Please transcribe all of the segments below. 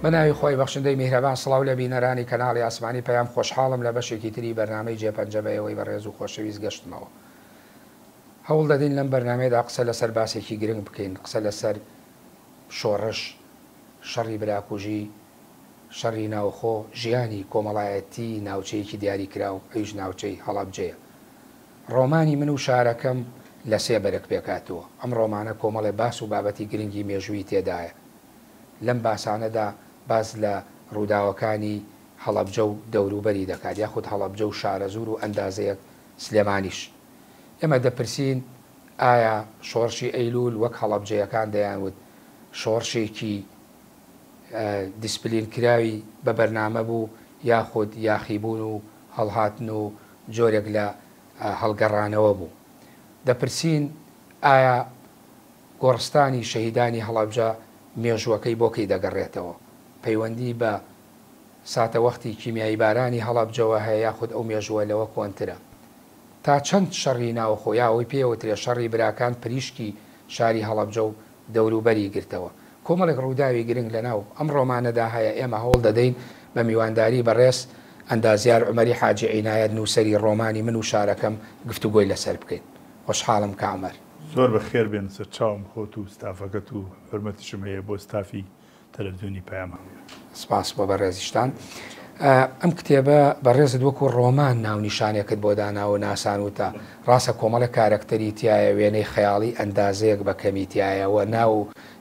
بەناوی خۆی بەخشندەی میهرەبان سڵاو لە بینەرانی کەناڵی ئاسمانی پەیام خۆشحاڵم لە بەشێکی تری بەرنامەی جێپەنجەبەیەوەی بەڕێز و خۆشەویست گەشتمەوە. هەوڵ دەدەین لەم بەرنامەیەدا قسە لەسەر باسێکی گرنگ بکەین، قسە لەسەر شۆڕش، شەڕی براکوژی، شەڕی ناوخۆ، ژیانی کۆمەڵایەتی ناوچەیەکی دیاری کراو، ئەویش ناوچەی هەڵەبجەیە. ڕۆمانی من و شارەکەم لە سێ بەرەک پێکاتوە. ئەم ڕۆمانە کۆمەڵێ باس و بابەتی گرنگی مێژووی تێدایە. لەم باسانەدا باز لە ڕووداوەکانی هەڵەبجە و دەوروبەری دەکات، یاخود هەڵەبجە و شارەزور و ئەندازەیەک سلێمانیش. ئێمە دەپرسین ئایا شۆڕشی ئەیلول وەک هەڵەبجەیەکان دەیانوت شۆڕشێکی دیسپلین کراوی بە بەرنامە بوو، یاخود یاخیبوون و هەڵهاتن و جۆرێک لە هەڵگەڕانەوە بوو. دەپرسین ئایا گۆڕستانی شەهیدانی هەڵەبجە مێژوەکەی بۆکەی دەگەڕێتەوە، پەیوەندی بە ساتەوەختی کیمیایی بارانی هەڵەبجەوە هەیە، یاخود ئەو مێژووە لەوە کۆنترە. تا چەند شەڕی ناوخۆ یا ئەوەی پێوترێ شەڕی براکان پریشکی شاری هەڵەبجە و دەوروبەری گرتەوە. کۆمەڵێک ڕووداوی گرنگ لەناو ئەم ڕۆمانەدا هەیە. ئێمە هەوڵ دەدەین بە میوانداری بەڕێز ئەندازیار عومەری حاجی عینایەت نووسەری ڕۆمانی من و شارەکەم گفتوگۆی لەسەر بکەین. خۆشحاڵم کامەر. زۆر بەخێر بێن سەر چاوم خۆت و ستافەکەت و حرمەتیشم هەیە بۆ ستافی تەلەڤیزیۆنی پەیام. سپاس بۆ بەڕێزیشتان. ئەم کتێبە بەڕێزت وەکو ڕۆمان ناونیشانێکت بۆ داناوە ناسانوتە. ڕاستە کۆمەڵە کارکتەری تایە، وێنەی خەیاڵی ئەندازەیەک بە کەمیتیایەوە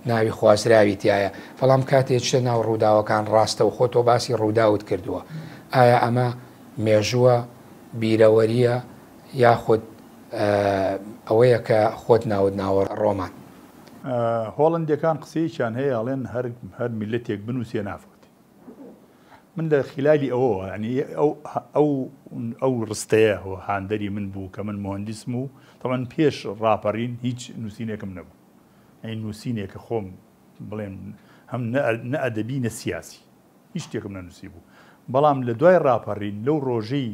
ناوی خوازراوی تایە، بەڵام کاتێک چێ ناو ڕووداوەکان ڕاستە و خۆتۆ باسی ڕووداوت کردووە. ئایا ئەمە مێژووە، بیرەوەریە، یاخود ئەوەیە کە خۆت ناود ناوە ڕۆمان؟ هۆڵندەکان قسەیەکیان هەیە ئەڵێن هەر میلەتێک بنووسێ نافوت. من لە خلالی ئەوەوە ینی ئەو ڕستەیە هاندەری من بوو کە من مهندسم و تەمان پێش ڕاپەڕین هیچ نووسینێکم نەبوو. ئەی نووسینێکە خۆم بڵێم هەم نە ئەدەبی نە سیاسی هیچ شتێکم نەنووسی بوو. بەڵام لە دوای ڕاپەڕین لەو ڕۆژەی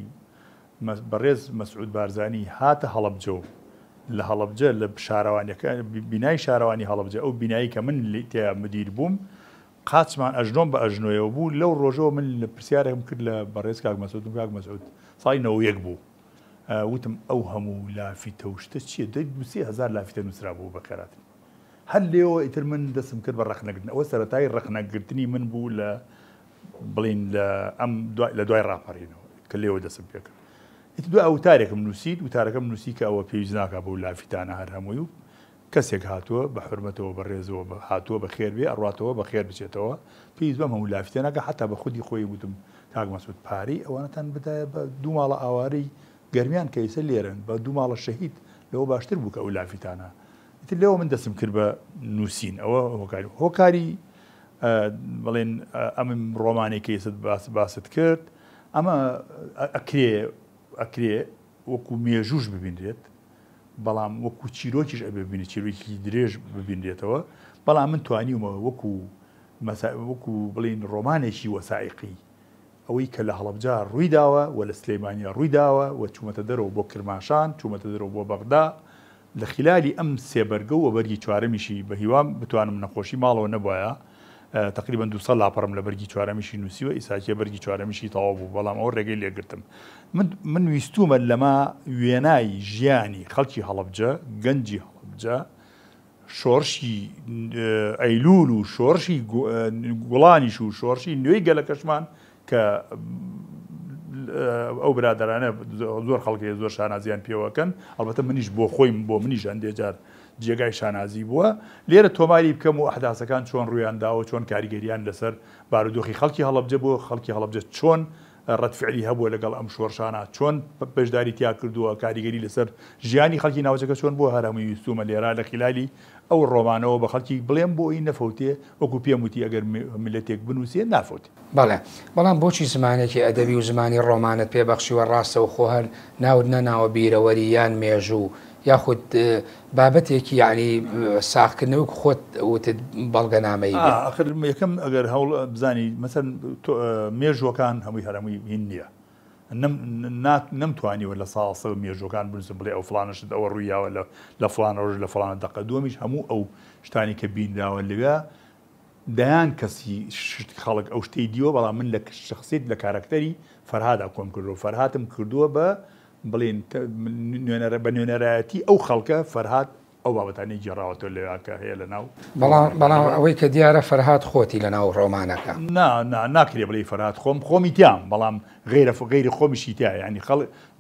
بەڕێز مەسعود بارزانی هاتە هەڵەبجە لە هەڵەبجە لە شارەوانیەکە بینای شارەوانی هەڵەبجە ئەو بینایی کە من تیا مدیر بووم قاچمان ئەژنۆم بە ئەژنۆیەوە بوو. لەو ڕۆژەوە من لە پرسیارێکم کرد لە بەڕێز کاک مەسعود، کاک مەسعود ساڵی 91 بوو، وتم ئەو هەموو لافیتە و شتە چییە؟ 3,000 لافیتە نووسرا بوو بە خێراتی. هەر لێەوە ئیتر من دەستم کرد بە ڕەخنەگرتن. ئەوە سەرەتای ڕەخنەگرتنی من بوو لە بڵین لە دوای ڕاپەڕینەوە کە لێەوە دەستم پێ کرد. ئیتر دوای ئەوتارێکم نووسیت، وتارەکەم نووسی کە ئەوە پێویست ناکە بەو لافیتانە هەر هەمووی و کەسێک هاتووە بە حرمەتەوە بەڕێزەوە هاتووە بە خێر بێ ئەڕاتەوە بە خێر بچێتەوە، پێویست بەم هەموو لافیتە ناکە. حتا بە خودی خۆی وتم کاک مەسعود پارەی ئەوانەتان بدایە بە دوو ماڵە ئاوارەی گەرمیان کە ئێستا لێرن بە دوو ماڵە شەهید لەوە باشتر بوو کە ئەو لافیتانە. ئیتر لێەوە من دەستم کرد بە نووسین. ئەوە هۆکاری بڵێن ئەم ڕۆمانێکی ئێستا باست کرد. ئەمە ئەکرێ وەکو مێژوش ببینرێت، بەڵام وەکو چیرۆکیش ئەبێبینێت، چیرۆکی درێژ ببینرێتەوە. بەڵام من توانیومەوە وەکو بڵین ڕۆمانێکی وەسائقی ئەوەی کە لە هەڵەبجە ڕووی داوە و لە سلێمانیا ڕووی داوە و چوومەتە دەرەوە بۆ کرماشان، چوومەتە دەرەوە بۆ بەغدا. لە خلالی ئەم سێبەرگە و بەرگی چوارەمیشی بە هیوام بتوانم نەخۆشی ماڵەوە نەبووە، تقریبا 200 لاپەڕم لە بەرگی چوارەمیشی نووسیوە، ئیساکیە بەرگی چوارەمیشی تەواو بوو، بەڵام ئەوە ڕێگەی لێگرتم. من ویستومە لەما وێنای ژیانی خەڵکی هەڵەبجە، گەنجی هەڵەبجە، شۆڕشی ئەیلول و شۆڕشی گوڵانیش و شۆڕشی نوێی گەلەکەشمان کە ئەو برادرانە زۆر خەڵکی زۆر شانازیان پێوەکەن. ئەڵبەتە منیش بۆ خۆیم بۆ منیش هەندێک جار جێگای شانازی بووە. لێرە تۆماری بکەم و ئەحداسەکان چۆن ڕوویان داوە، چۆن کاریگەریان لەسەر بارودۆخی خەڵکی هەڵەبجە بۆ خەڵکی هەڵەبجە چۆن ڕەتفعلی هەبووە لەگەڵ ئەم شۆڕشانە، چۆن بەشداری تیا کردووە، کاریگەری لەسەر ژیانی خەڵکی ناوچەکە چۆن بۆ هەرهەمووی ویستومە لێرە لە خلالی ئەو ڕۆمانەوە بە خەڵکی بڵێم بۆ ئەی نەفەوتێ وەکو پێم وتی ئەگەر میلەتێک بنووسێ نافوت. بەڵێ، بەڵام بۆچی زمانێکی ئەدەبی و زمانی ڕۆمانت پێبەخشیوە ڕاستەوە خۆ هەر ناود نەناوە بیرەوەری یان مێژوو یاخود بابەتێکی یعنی ساختکردنەوەی خۆت وتت بەڵگەنامەی ئاخر یەکەم ئەگەر هەوڵ بزانی مەسەن مێژوەکان هەمووی هەرەمووی هین نییە. نەمتوانیوە لە ساڵسە مێژوەکان بنووسم بڵێ ئەو فڵانەشت ئەوە ڕوویاوە لە فڵان ڕۆژ لە فڵانە دەقە دووەمیش هەموو ئەو شتانی کە بینراوە لەوێ دەیان کەسی خەڵک ئەو شتەی دیوە بەڵام من لە شخصیت لە کارکتەری فەرهادا کۆم کردو فەرهاتم کردووە بە بڵێن بە نوێنەرایەتی ئەو خەڵکە فەرهات ئەو بابەتانی جێڕاوەتەوە لەوێکە هەیە لە ناو بەڵام ئەوەی کە دیارە فەرهات خۆتی لە ناو ڕۆمانەکە ناکرێ بڵێ فەرهات خۆمی تیام بەڵام غیری خۆمیشی تایە ینی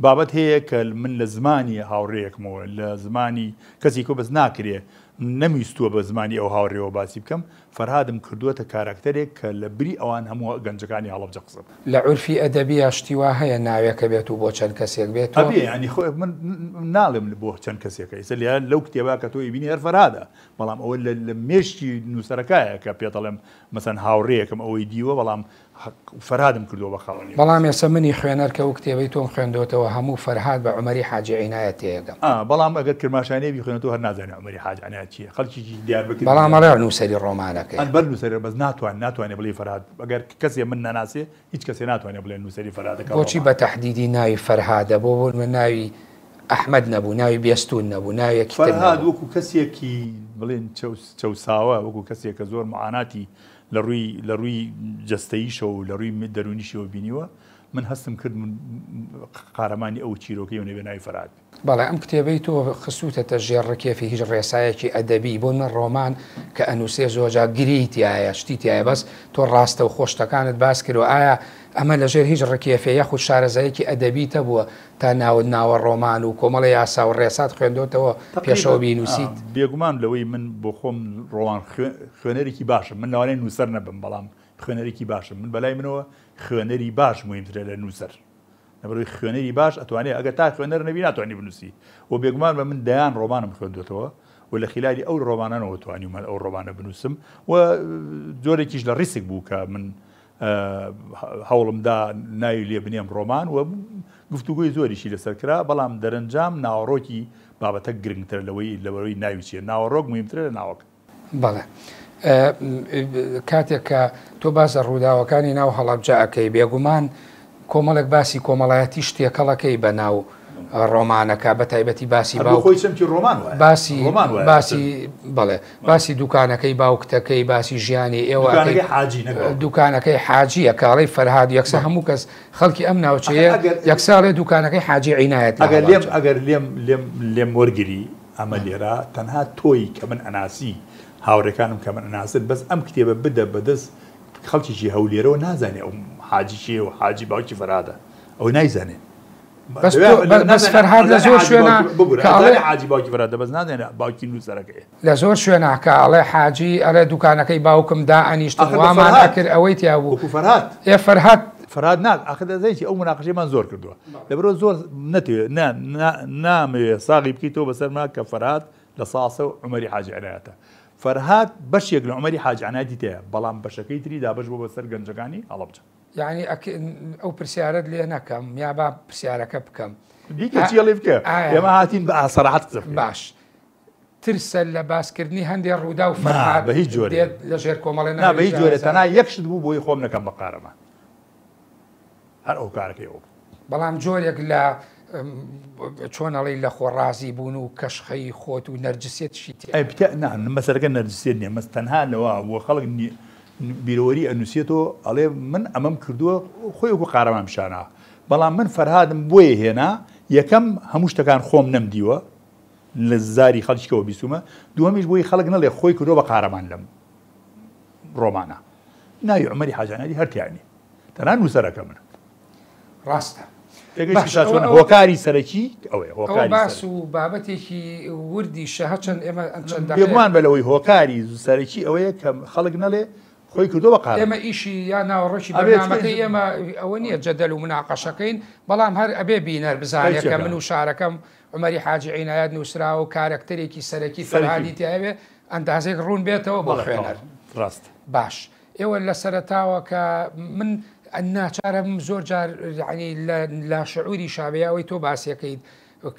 بابەت هەیە کە من لە زمانی هاوڕێیەکمەوە لە زمانی کەسی کۆ بەس ناکرێ نەمیستووە بە زمانی ئەو هاوڕێەوە باسی بکەم فەرهادم کردووەتە کارکتەرێک کە لە بری ئەوان هەموو گەنجەکانی هەڵەبجە قسە لە عورفی ئەدەبی شتیوا هەیە ناوێکە بێت و بۆ چەند کەسێک بێت ینی خۆ من ناڵێم بۆ چەند کەسێکە ئیسە لەو کتێبا کە تۆ بینی هەر فەرهادە بەڵام ئەوە لە مێشتی نووسەرەکایە کە پێدەڵێم مەسەن هاوڕێیەکەم ئەوەی دیوە بەڵام فەرهادم کردووە بە خاڵنی بەڵام ێستا منی خوێنەر کە و کتێبەی تۆم خوێندەوەتەوە هەموو فەرهاد بە عومەری حاجی عنایەت تێگەم بەڵام ئەگەر کرماشانەیە بیخوێنێتەوە هەر نازانێت عومەری حاجی عنایەت چییە خەڵکی دیار بکرد بەڵام ئەڵێ نووسەری ڕۆمانەکەی بەر نووسەر بەس ناتوانێت بڵێ فەرهاد ئەگەر کەسێ من نەناسێ هیچ کەسێ ناتوانێت بڵێ نووسەری فەرهادەکە بۆچی بە تەحدیدی ناوی فەرهادە بۆ من ناوی ئەحمەد نەبوو ناوی بێستون نەبوو ناویەکی فەرهاد وەکو کەسێکی بڵێن چەوساوە وەکو کەسێک کە زۆر معاناتی لە ڕووی جەستەییشە و لە ڕووی دەرونیشەوە بینیوە من هەستم کرد قارەمانی ئەو چیرۆکەی و نەبێ ناوی فەرهاد بەڵێ ئەم کتێبەی تۆ خستوتە ژێڕکێفی هیچ ڕێسایەکی ئەدەبی بۆ من ڕۆمان کە ئەنووسێ زۆجا گریتیایە شتیتیایە بەس تۆ ڕاستە و خۆشتەکانت باس کردو ئایا ئەمە لەژێر هیچ ڕکێفێ یەخود شارەزایەکی ئەدەبیتە بووە تا ناوە ڕۆمان و کۆمەڵی یاسا و ڕێسات خوێندۆتەوە پێشەوە بینوسیت بێگومان لەوەی من بۆ خۆم ڕۆوان خوێنەرێکی باشم من لەوانەیە نووسەر نەبم بەڵام خوێنەرێکی باشم من بەلای منەوە خوێنەری باش مهمترە لە نووسەر لەبەرەوەی خوێنەری باش ئەتوانێت ئەگەر تا خوێنەر نەبی ناتوانانی بنووسی و بێگومان بە من دەیان ڕۆمانم خوێندوێتەوە و لە خلالی ئەو ڕۆمانانەوە توانی من ئەو ڕۆمانە بنووسم و جۆرێکیش لە ڕیسک بوو کە من هەوڵمدا ناوی لێ بنێم ڕۆمان و گفتوگوی زۆریشی لەسەر کرا بەڵام دەرەنجام ناوەڕۆکی بابەتە گرنگتر لەوەی ناوی چیە ناوەڕۆک مهمترە لە ناوەکە بەڵێ کاتێک کە تۆ بازە ڕووداوەکانی ناو هەڵەبجەکەی بێگومان کۆمەڵێک باسی کۆمەڵایەتی شتێکەڵەکەی بە ناو ڕۆمانەکە بە تایبەتی باسی باسی دوکانەکەی باوکتەکەی باسی ژیانی ئێوە دوکانەکەی حاجیە کاڵی فەرهاد یەکسە هەموو کەس خەڵکی ئەم ناوچەیە یەکساڵێ دوکانەکەی حاجی عنایەت ئەگەر لێم وەرگری ئەمە لێرە تەنها تۆی کە من ئەناسی هاوڕێکانم کە من ئەناسن بەس ئەم کتێبە بدە بەدەست خەڵکیی هەولێرەوە نازانێ ئەو حاجی چیە و حاجی باوکی فەرهادە ئەو نایزانێ بەس فەرهاد لە زۆر شوێنە حاجی باوکی فەرهادە بەس نازانێ باوکی نووسەرەکەی لە زۆر شوێنە کە ئەڵێ حاجی ئەڵێ دوکانەکەی باوکم دا ئەنیشتم وامان ئەکرد ئەوەی تیا بوو فەرهاد ناک ئاخدەزەیتی ئەو مناقەشەمان زۆر کردووە لەبەرەوە زۆر نامەوێت ساغی بکەیتەوە بەسەرما کە فەرهاد لە ساسە و عومەری حاجی عنایەتە فەرهاد بەشێک لە عومەری حاجی عنایەتی تەیە بەڵام بەشەکەی تری دابەش بۆ بەسەر گەنجەکانی هەڵەبجە یعنی ئەو پرسیارەت لێ نەکەم یا با پرسیارەکە بکەم دیکەڵی بکە ئێمە هاتین بە ئاسەراحەت باش ترسە لە باسکردنی هەندێک ڕوودا و فەرهاد بە هیچ جۆرێ لە ژێر کۆمەڵێ بە هیچ جۆرێ تەنها یەکشت بوو بۆی خۆم نەکەم بە قارەمان هەر ئەو کارەکەی ئەو بەڵام جۆرێک لە چۆنەڵی لە خۆڕازی بوون و کەشخەی خۆت و نەرجسێتشی مەسەرەکە نەرجسێت نییە مەس تەنها لەوە بۆ خەڵک بیرۆوەری ئەنووسێتەوە ئەڵێ من ئەمەم کردووە خۆی وەکو قارەمان پیشانە بەڵام من فەرهادم بۆیە هێنا یەکەم هەموو شتەکان خۆم نەمدیوە لە زاری خەڵکیەوە بیستومە دووەمیش بۆی خەڵک نەڵێ خۆی کردووە بە قارەمان لەم ڕۆمانە ناوی عومەری حاجی عنایەتی هەرتیانی تەنها نووسەرەکە منە ڕاستە هۆکاری سەرەکی ئەوەیە باس و بابەتێکی وردی شەهە چەند ئێمە چەند پێگومان بە لەوەی هۆکاری سەرەکی ئەوەیە کە خەڵک نەڵێ خۆی کردو بە قارە ئێمە ئیشی یا ناوەڕۆکی بەرنامەکەی ئێمە ئەوە نییە جەدەل و مناقەشەکەین بەڵام هەر ئەبێ بینەر بزانێکە من و شارەکەم عومەری حاجی عنایەت نووسراوە و کارکتەرێکی سەرەکی فەرهادی تیاوێ ئەندازێک ڕوون بێتەوە بۆ خوێنەر ڕاست باش ئێوە لە سەرەتاوە کە من ناچارم زۆر جار ینی لە شعوری شابەیەوەی تۆ باسیەکەیت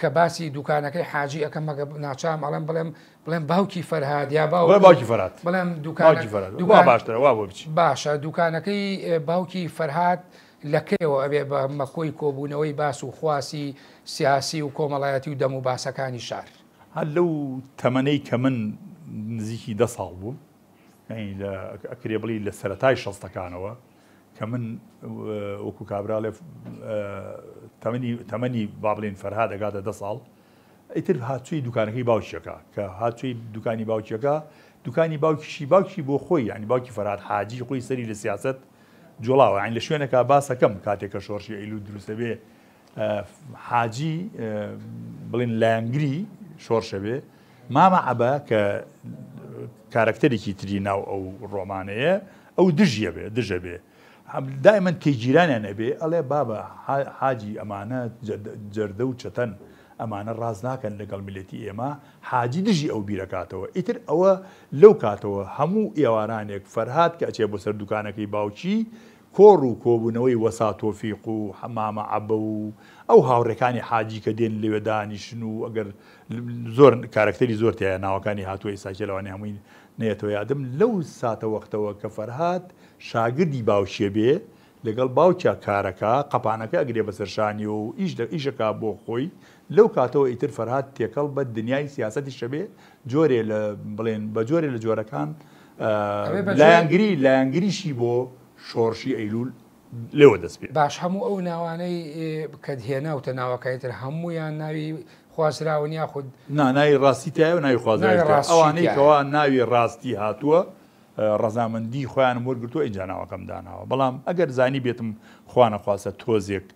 کە باسی دوکانەکەی حاجی ئەەکەم مەگە ناچام ئەڵێم بڵێم باوکی فەرهاد یا باوکی فەرهاد بڵێم باشە دوکانەکەی باوکی فەرهاد لەکەیەوە ئەبێ بە مەکۆی کۆبوونەوەی باس و خواسی سیاسی و کۆمەڵایەتی و دەم و باسەکانی شار هەر لەو تەمەنەی کە من نزیکی 10 ساڵ بووم ئەکرێ بڵی لە سەرەتای شەستەکانەوە کە من وەکو کابراڵێ تەمەنی با بڵێن فەرهاد دەگاتە 10 ساڵ ئیتر هاتووی دوکانەکەی باوکیەکە کە هاتووی دوکانی باوکیەکە دوکانی باوکی بۆ خۆی ینی باوکی فەرهاد حاجی خۆی سەری لە سیاست جوڵاوە عین لە شوێنێکا باسەکەم کاتێکە شۆڕشی ئەیلول دروستە بێ حاجی بڵێن لایەنگری شۆڕشە بێ مامە عەبە کە کارکتەرێکی تری ناو ئەو ڕۆمانەیە ئەو دژە بێ دائما تێگیرانیان ئەبێ ئەڵێ بابە حاجی ئەمانە جەردە و چەتەن ئەمانە ڕاز ناکەن لەگەڵ میلەتی ئێمە حاجی دژی ئەو بیرەکاتەوە ئیتر ئەوە لەو کاتەوە هەموو ئێوارانێک فەرهاد کە ئەچێ بۆ سەر دوکانەکەی باوکی کۆڕ و کۆبوونەوەی وەسا تۆفیق و مامە عەبە و ئەو هاوڕێکانی حاجی کە دێن لەوێ دانیشن و ئەگەر زۆر کارکتەری زۆر تایە ناوەکانی هاتووە ئێساکە لەوانەیە هەمووی نێتەوە یادم لەو ساتە وەختەوە کە فەرهاد شاگردی باوشیە بێ لەگەڵ باوکیا کارەکە قەپانەکە ئەگرێ بەسەرشانی و ئیشەکە بۆ خۆی لەو کاتەوە ئیتر فەرهاد تێکەڵ بە دنیای سیاسەتی شەبێ جۆرێ لە بڵێن بە جۆرێ لە جۆرەکان لایەنگریشی بۆ شۆڕشی ئەیلول لێوە دەست پێ باش هەموو ئەو ناوانەی کە هێناوتە ناوەکەیتر هەمویان ناوی خوازراون یاخود ناوی ڕاستی تایە و ناوی خوازراون ئەوانەی کەوا ناوی ڕاستی هاتووە ڕەزامەندی خۆیان وەرگرتووە ئینجا ناوەکەم داناوە بەڵام ئەگەر زانی بێتم خوانە خواسە تۆزێک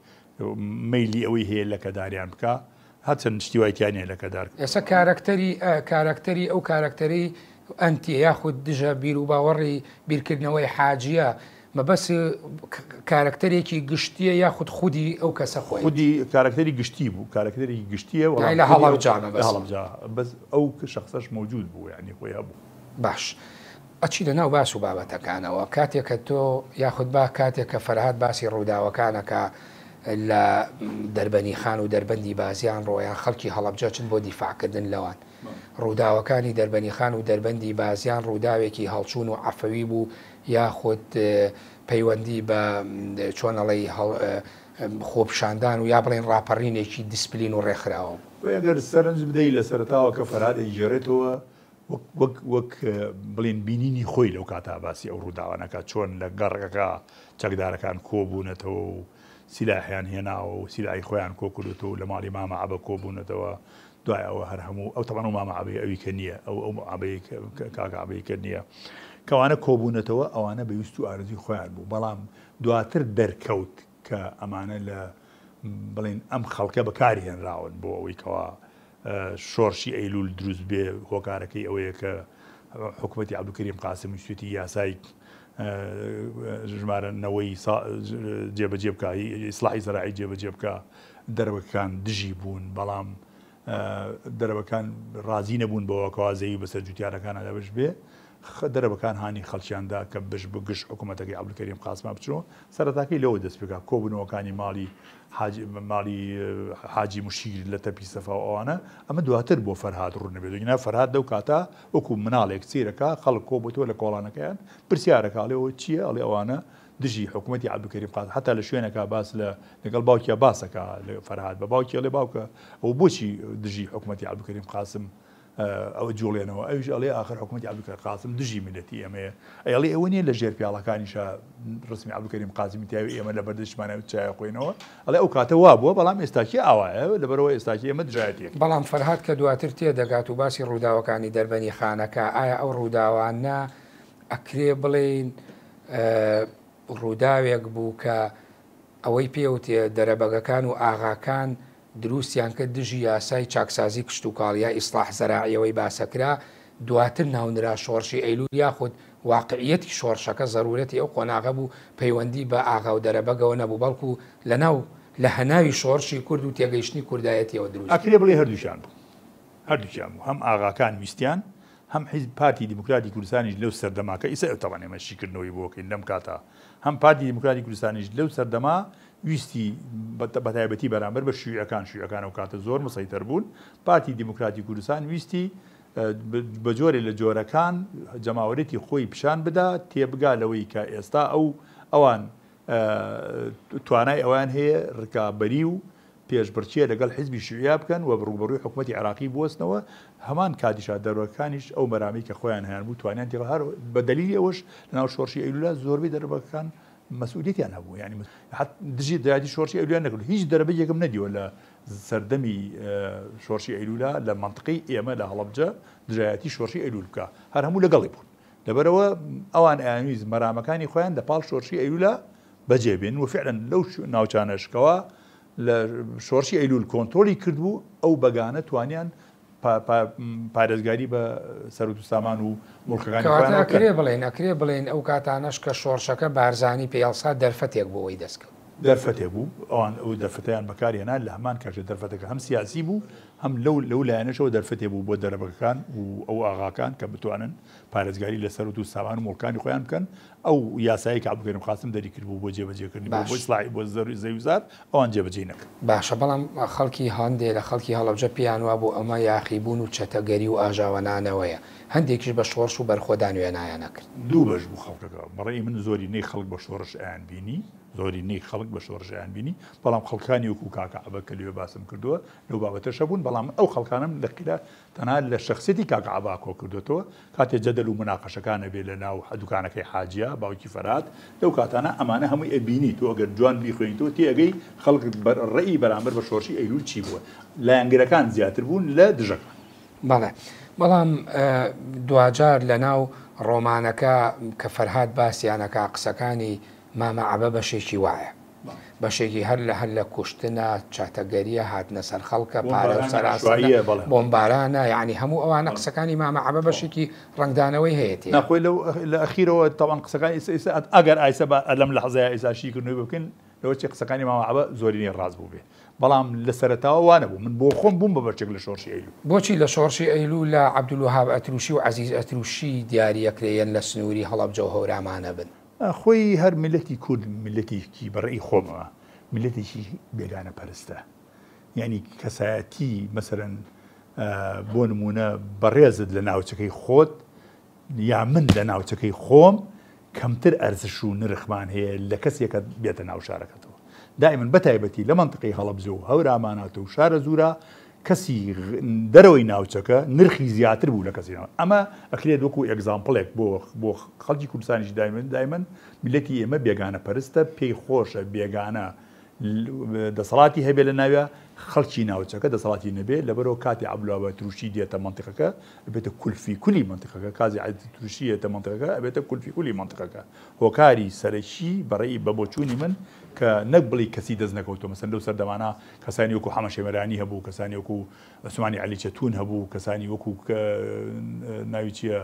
مەیلی ئەوەی هەیە لە کەداریان بکە هەچەند شتیوایتیانە لە کەدار ئێستا کارکتەری ئەو کارکتەری ئەنتی یاخود دژە بیر و باوەڕی بیرکردنەوەی حاجیە مەبەس کارکتەرێکی گشتیە یاخود خودی ئەو کەسە خۆی خودی کارکتەری گشتی بوو کارکتەری گشتیە لە هەڵەبجانە بەس ئەو شخصەش موجود بوو یعنی خۆی هەبوو باش ئەچی لە ناو باس و بابەتەکانەوە کاتێککە تۆ یاخود با کاتێک کە فەرهاد باسی ڕووداوەکانەکە لە دەربەنی خان و دەربەندی بازیان ڕۆیان خەڵکی هەڵەبجە چن بۆ دیفاعکردن لەوان ڕووداوەکانی دەربەنی خان و دەربەندی بازیان ڕووداوێکی هەڵچوون و عەفەوی بوو یاخود پەیوەندی بە چۆنەڵی خۆپشاندان و یا بڵێن ڕاپەڕینێکی دیسپلین و ڕێکخراوە ئەگەر سەرنج بدەی لە سەرتاوە کە فەرهاد ئەیژێڕێتەوە وەک بڵێن بینینی خۆی لەو کاتا باسی ئەو ڕووداوانەکە چۆن لە گەڕەکە چەکدارەکان کۆبوونەتەوە و سیلاحیان هێناوە و سیلای خۆیان کۆکردێتەوە لە ماڵی مامە عەبە کۆبوونەتەوە دوای ئەوە هەر هەموو ئەو تەمەن و مامە عەبەی ئەوی کە نییە ئەو کاکە عەبەی کە نییە کەوانە کۆبوونەتەوە ئەوانە بەویست و ئارزوی خۆیان بوو بەڵام دواتر دەرکەوت کە ئەمانە لە بڵێن ئەم خەڵکە بەکاری هێنراون بۆ ئەوەی کەوا شۆڕشی ئەیلول دروست بێ هۆکارەکەی ئەوەیە کە حکوومەتی عەبدولکەریم قاسم سوێتی یاسای ژمارەنەوەی جێبەجێ بکە ئیسلاحی زەراعی جێبەجێ بکە دەرەوەکان دژی بوون بەڵام دەرەوەکان ڕازی نەبوون بەوە کەوازەیی بەسەر جوتیارەکانە دەبش بێ دەرەوەکان هانی خەڵکیاندا کە بش بگشت حکوومەتەکەی عەبدولکەریم قاسمە بچنەوە سەرەتاکەی لەوە دەست پێکا کۆبوونەوەکانی ماڵی حاجی مشیر لە تەپی سەفا و ئەوانە ئەمە دواتر بۆ فەرهاد ڕوون نەبێت دوگینا فەرهاد دەو کاتە وەکو مناڵێک چیرەکە خەڵک کۆبووتەوە لە کۆڵانەکەیان پرسیارەکە ئەڵێەوە چییە ئەڵێ ئەوانە دژی حکوومەتی عەبدولکەریم قاسم حتا لە شوێنەکە باس لەگەڵ باوکیە باسەکە لە فەرهاد بە باوکی ئەڵێ باوکە ئەو بۆچی دژی حکوومەتی عەبدولکەریم قاسم ئەوە جوڵێنەوە ئەوش ئەڵێ آخر حکوومەتی عەبدولکەریم قاسم دژی میلەتی ئێمەیە ئەڵێ ئەوە نیە لە ژێر پیاڵەکانیشە ڕسمی عەبدولکەریم قاسمی تیاوی ئێمە لە بەردەشمانە چای خۆینەوە ئەڵێ ئەو کاتە وا بووە بەڵام ئێستاکی ئاوایە لەبەرەوە ئێستاکی ئێمە دژایەتێک بەڵام فەرهاد کە دواتر تێدەگات و باسی ڕووداوەکانی دەربەنی خانەکە ئایا ئەو ڕووداوانە ئەکرێ بڵێن ڕووداوێک بوو کە ئەوەی پێوتێ دەرەبەگەکان و ئاغاکان دروستیان کە دژی یاسای چاکسازی کشت و کاڵ یا ئیسلاح زەراعیەوەی باسەکرا دواتر ناونرا شۆڕشی ئەیلول یاخود واقعیەتی شۆڕشەکە ضرورەتی ئەو قۆناغە بوو پەیوەندی بە ئاغا و دەرەبەگەوە نەبوو بەڵکو لە هەناوی شۆڕشی کورد و تێگەیشتنی کوردایەتیەوە دروست ئەکرێ بڵێ هەردووشیان بوو هەم ئاغاکان ویستیان هەم حیزب پارتی دیموکراتی کوردستانیش لەو سەردەماکە ئیسا ئەوتەوانێ مەشیکردنەوەی بۆکەین لەم کاتە هەم پارتی دیموکراتی کوردستانیش لەو سەردەما ویستی بەتایبەتی بەرامبەر بە شیوعەکان و کاتە زۆر مسەیتەر بوون پارتی دیموکراتی کوردستان ویستی بە جۆرێ لە جۆرەکان جەماوەرێتی خۆی پیشان بدا تێبگا لەوەی کە ئێستا ئەوان توانای ئەوان هەیە ڕکابەری و پێشبڕچیە لەگەڵ حیزبی شیوعیا بکەن و ڕوبەڕووی حکوومەتی عراقی بوەستنەوە هەمان کاتیشا دەرەوەکانیش ئەو مەرامی کە خۆیان هەیان بوو توانیان تێ هەر بە دەلیلی ئەوەش لەناو شۆڕشی ئەیلولا زۆربەی دەرەوەکان مەسئولیەتیان هەبوو یعنی دژی دایاتی شۆڕشی ئەیلولا نەکرد هیچ دەرەبەیەکم نەدیوە لە سەردەمی شۆڕشی ئەیلولا لە منطقەی ئێمە لە هەڵەبجە دژایەتی شۆڕشی ئەیلول بکە هەر هەموو لەگەڵی بوون لەبەرەوە ئەوان ئەیانویست مەرامەکانی خۆیان لەپاڵ شۆڕشی ئەیلولا بەجێبێن و فعلا لەو ناوچانەشکەوە لە شۆڕشی ئەیلول کۆنتترۆلی کردبوو ئەو بەگانە توانیان پارێزگاری بە سەرۆت و سامان و مڵکەکانی ئەکرێ بڵێن ئەو کاتانەش کە شۆڕشەکە بارزانی پێڵسا دەرفەتێک بۆ ئەوی دەستکەوت دەرفەتێک بوو ئەوان ئەو دەرفەتیان بەکارهێنا لە هەمان کاتژە دەرفەتەکە هەم سیاسی بوو هەم لەو لایەنەشەوە دەرفەتێ بوو بۆ دەرەبەکان و ئەو ئاغاکان کە بتوانن پارێزگاری لە سەرۆت و سامان و مڵکانی خۆیان بکەن ئەو یاسایی کە عەبدولکەریم قاسم دەری کرد بوو بۆ جێبەجێکردنی بۆ ئیسلاحی بۆ زەویزار ئەوان جێبەجێ نەکرد باشە بەڵام خەڵکی هەندێ لە خەڵکی هەڵەبجە پیانوا بۆ ئەمە یاخیبوون و چەتەگەری و ئاژاوەنانەوەیە هەندێکیش بە شۆڕش و بەرخۆدان وێنایان نەکرد دوو بەش بوو خەڵکەکە بەڕێی من زۆری نەی خەڵک بە شۆڕش ئایان بینی زۆری نەی خەڵک بە شۆڕژیان بینی بەڵام خەڵکانی وەکو کاکەعبە کە لێوێ باسم کردووە لەو بابەتەشە بوون بەڵام ئەو خەڵکانم لەقیدا تەنها لە شخصیەتی کاکەعبا کۆ کردوێتەوە کاتێ جەدەل و مناقەشەکانە بێ لە ناو دوکانەکەی حاجیە باوکی فەرات لەو کاتانە ئەمانە هەمووی ئەبینی تۆ ئەگەر جوان بیخوێنیتەوە تێگەی خەڵک ڕێی بەرامبەر بە شۆڕشی ئەیلول چی بووە لایەنگرەکان زیاتر بوون لە دژەکان بەڵێ بەڵام دوجار لە ناو ڕۆمانەکە کە فەرهاد باسییانەکە قسەکانی مامە عەبە بەشێکی وایە بەشێکی هەر لە کوشتنە چاتەگەریە هاتنە سەر خەڵکە پارە و سەراسە بۆمبارانە یعنی هەموو ئەوانە قسەکانی مامە عەبە بەشێکی ڕنگدانەوەی هەیەی ناخۆی لە ئەخیرەوە تاوان قسەکانی ئەگەر ئایسە لەم لە حەزای ئیساشیکردنەوەی بکەن لەوە چی قسەکانی مامە عەبە زۆرینەی ڕاست بوو بێ بەڵام لە سەرەتاوە وانە بوو من بۆ خۆم بووم بە بەرچێک لە شۆڕشی ئەیلول بۆچی لە شۆڕشی ئەیلول لە عەبدولوهاب ئەتروشی و عەزیز ئەتروشی دیاریەکرێن لە سنووری هەڵەبجە و هەورامانە بن خۆی هەر میلەتی کورد میلەتێکی بەڕێی خۆمەوە میلەتێکی بێگانە پەرستە یعنی کەسایەتی مەسەرەن بۆ نمونە بەڕێزت لە ناوچەکەی خۆت یا من لە ناوچەکەی خۆم کەمتر ئەرزش و نرخمان هەیە لە کەسێکە بێتە ناو شارەکەتەوە دائما بەتایبەتی لە منطقەی هەڵەبجە و هەوراماناتە و شارە زورا کەسی دەرەوەی ناوچەکە نرخی زیاتر بوو لە کەسی ئەمە ئەکرێت وەکو ئەگزامپڵێک بۆ خەڵکی کوردستانیش دایمەن میلەتی ئێمە بێگانە پەرستە پێی خۆشە بێگانە دەسەڵاتی هەبێ لە ناوە خەڵکی ناوچەکە دەسەڵاتی نەبێ لەبەرەوە کاتی عەبدولوهاب ئەتروشی دێتە منطقەکە ئەبێتە کولفی کولی منطقەکە کازی ئەتروشی دێتە منطقەکە ئەبێتە کولفی کولی منطقەکە هۆکاری سەرەکی بەڕێی بەبۆچوونی من کە نەک بڵی کەسی دەست نەکەوتەوە مەسەن لەو سەردەمانە کەسانی وەکو حەمە شێمەرانی هەبوو کەسانی وەکو عوسمانی عەلی چەتون هەبوو کەسانی وەکو ناوی چییە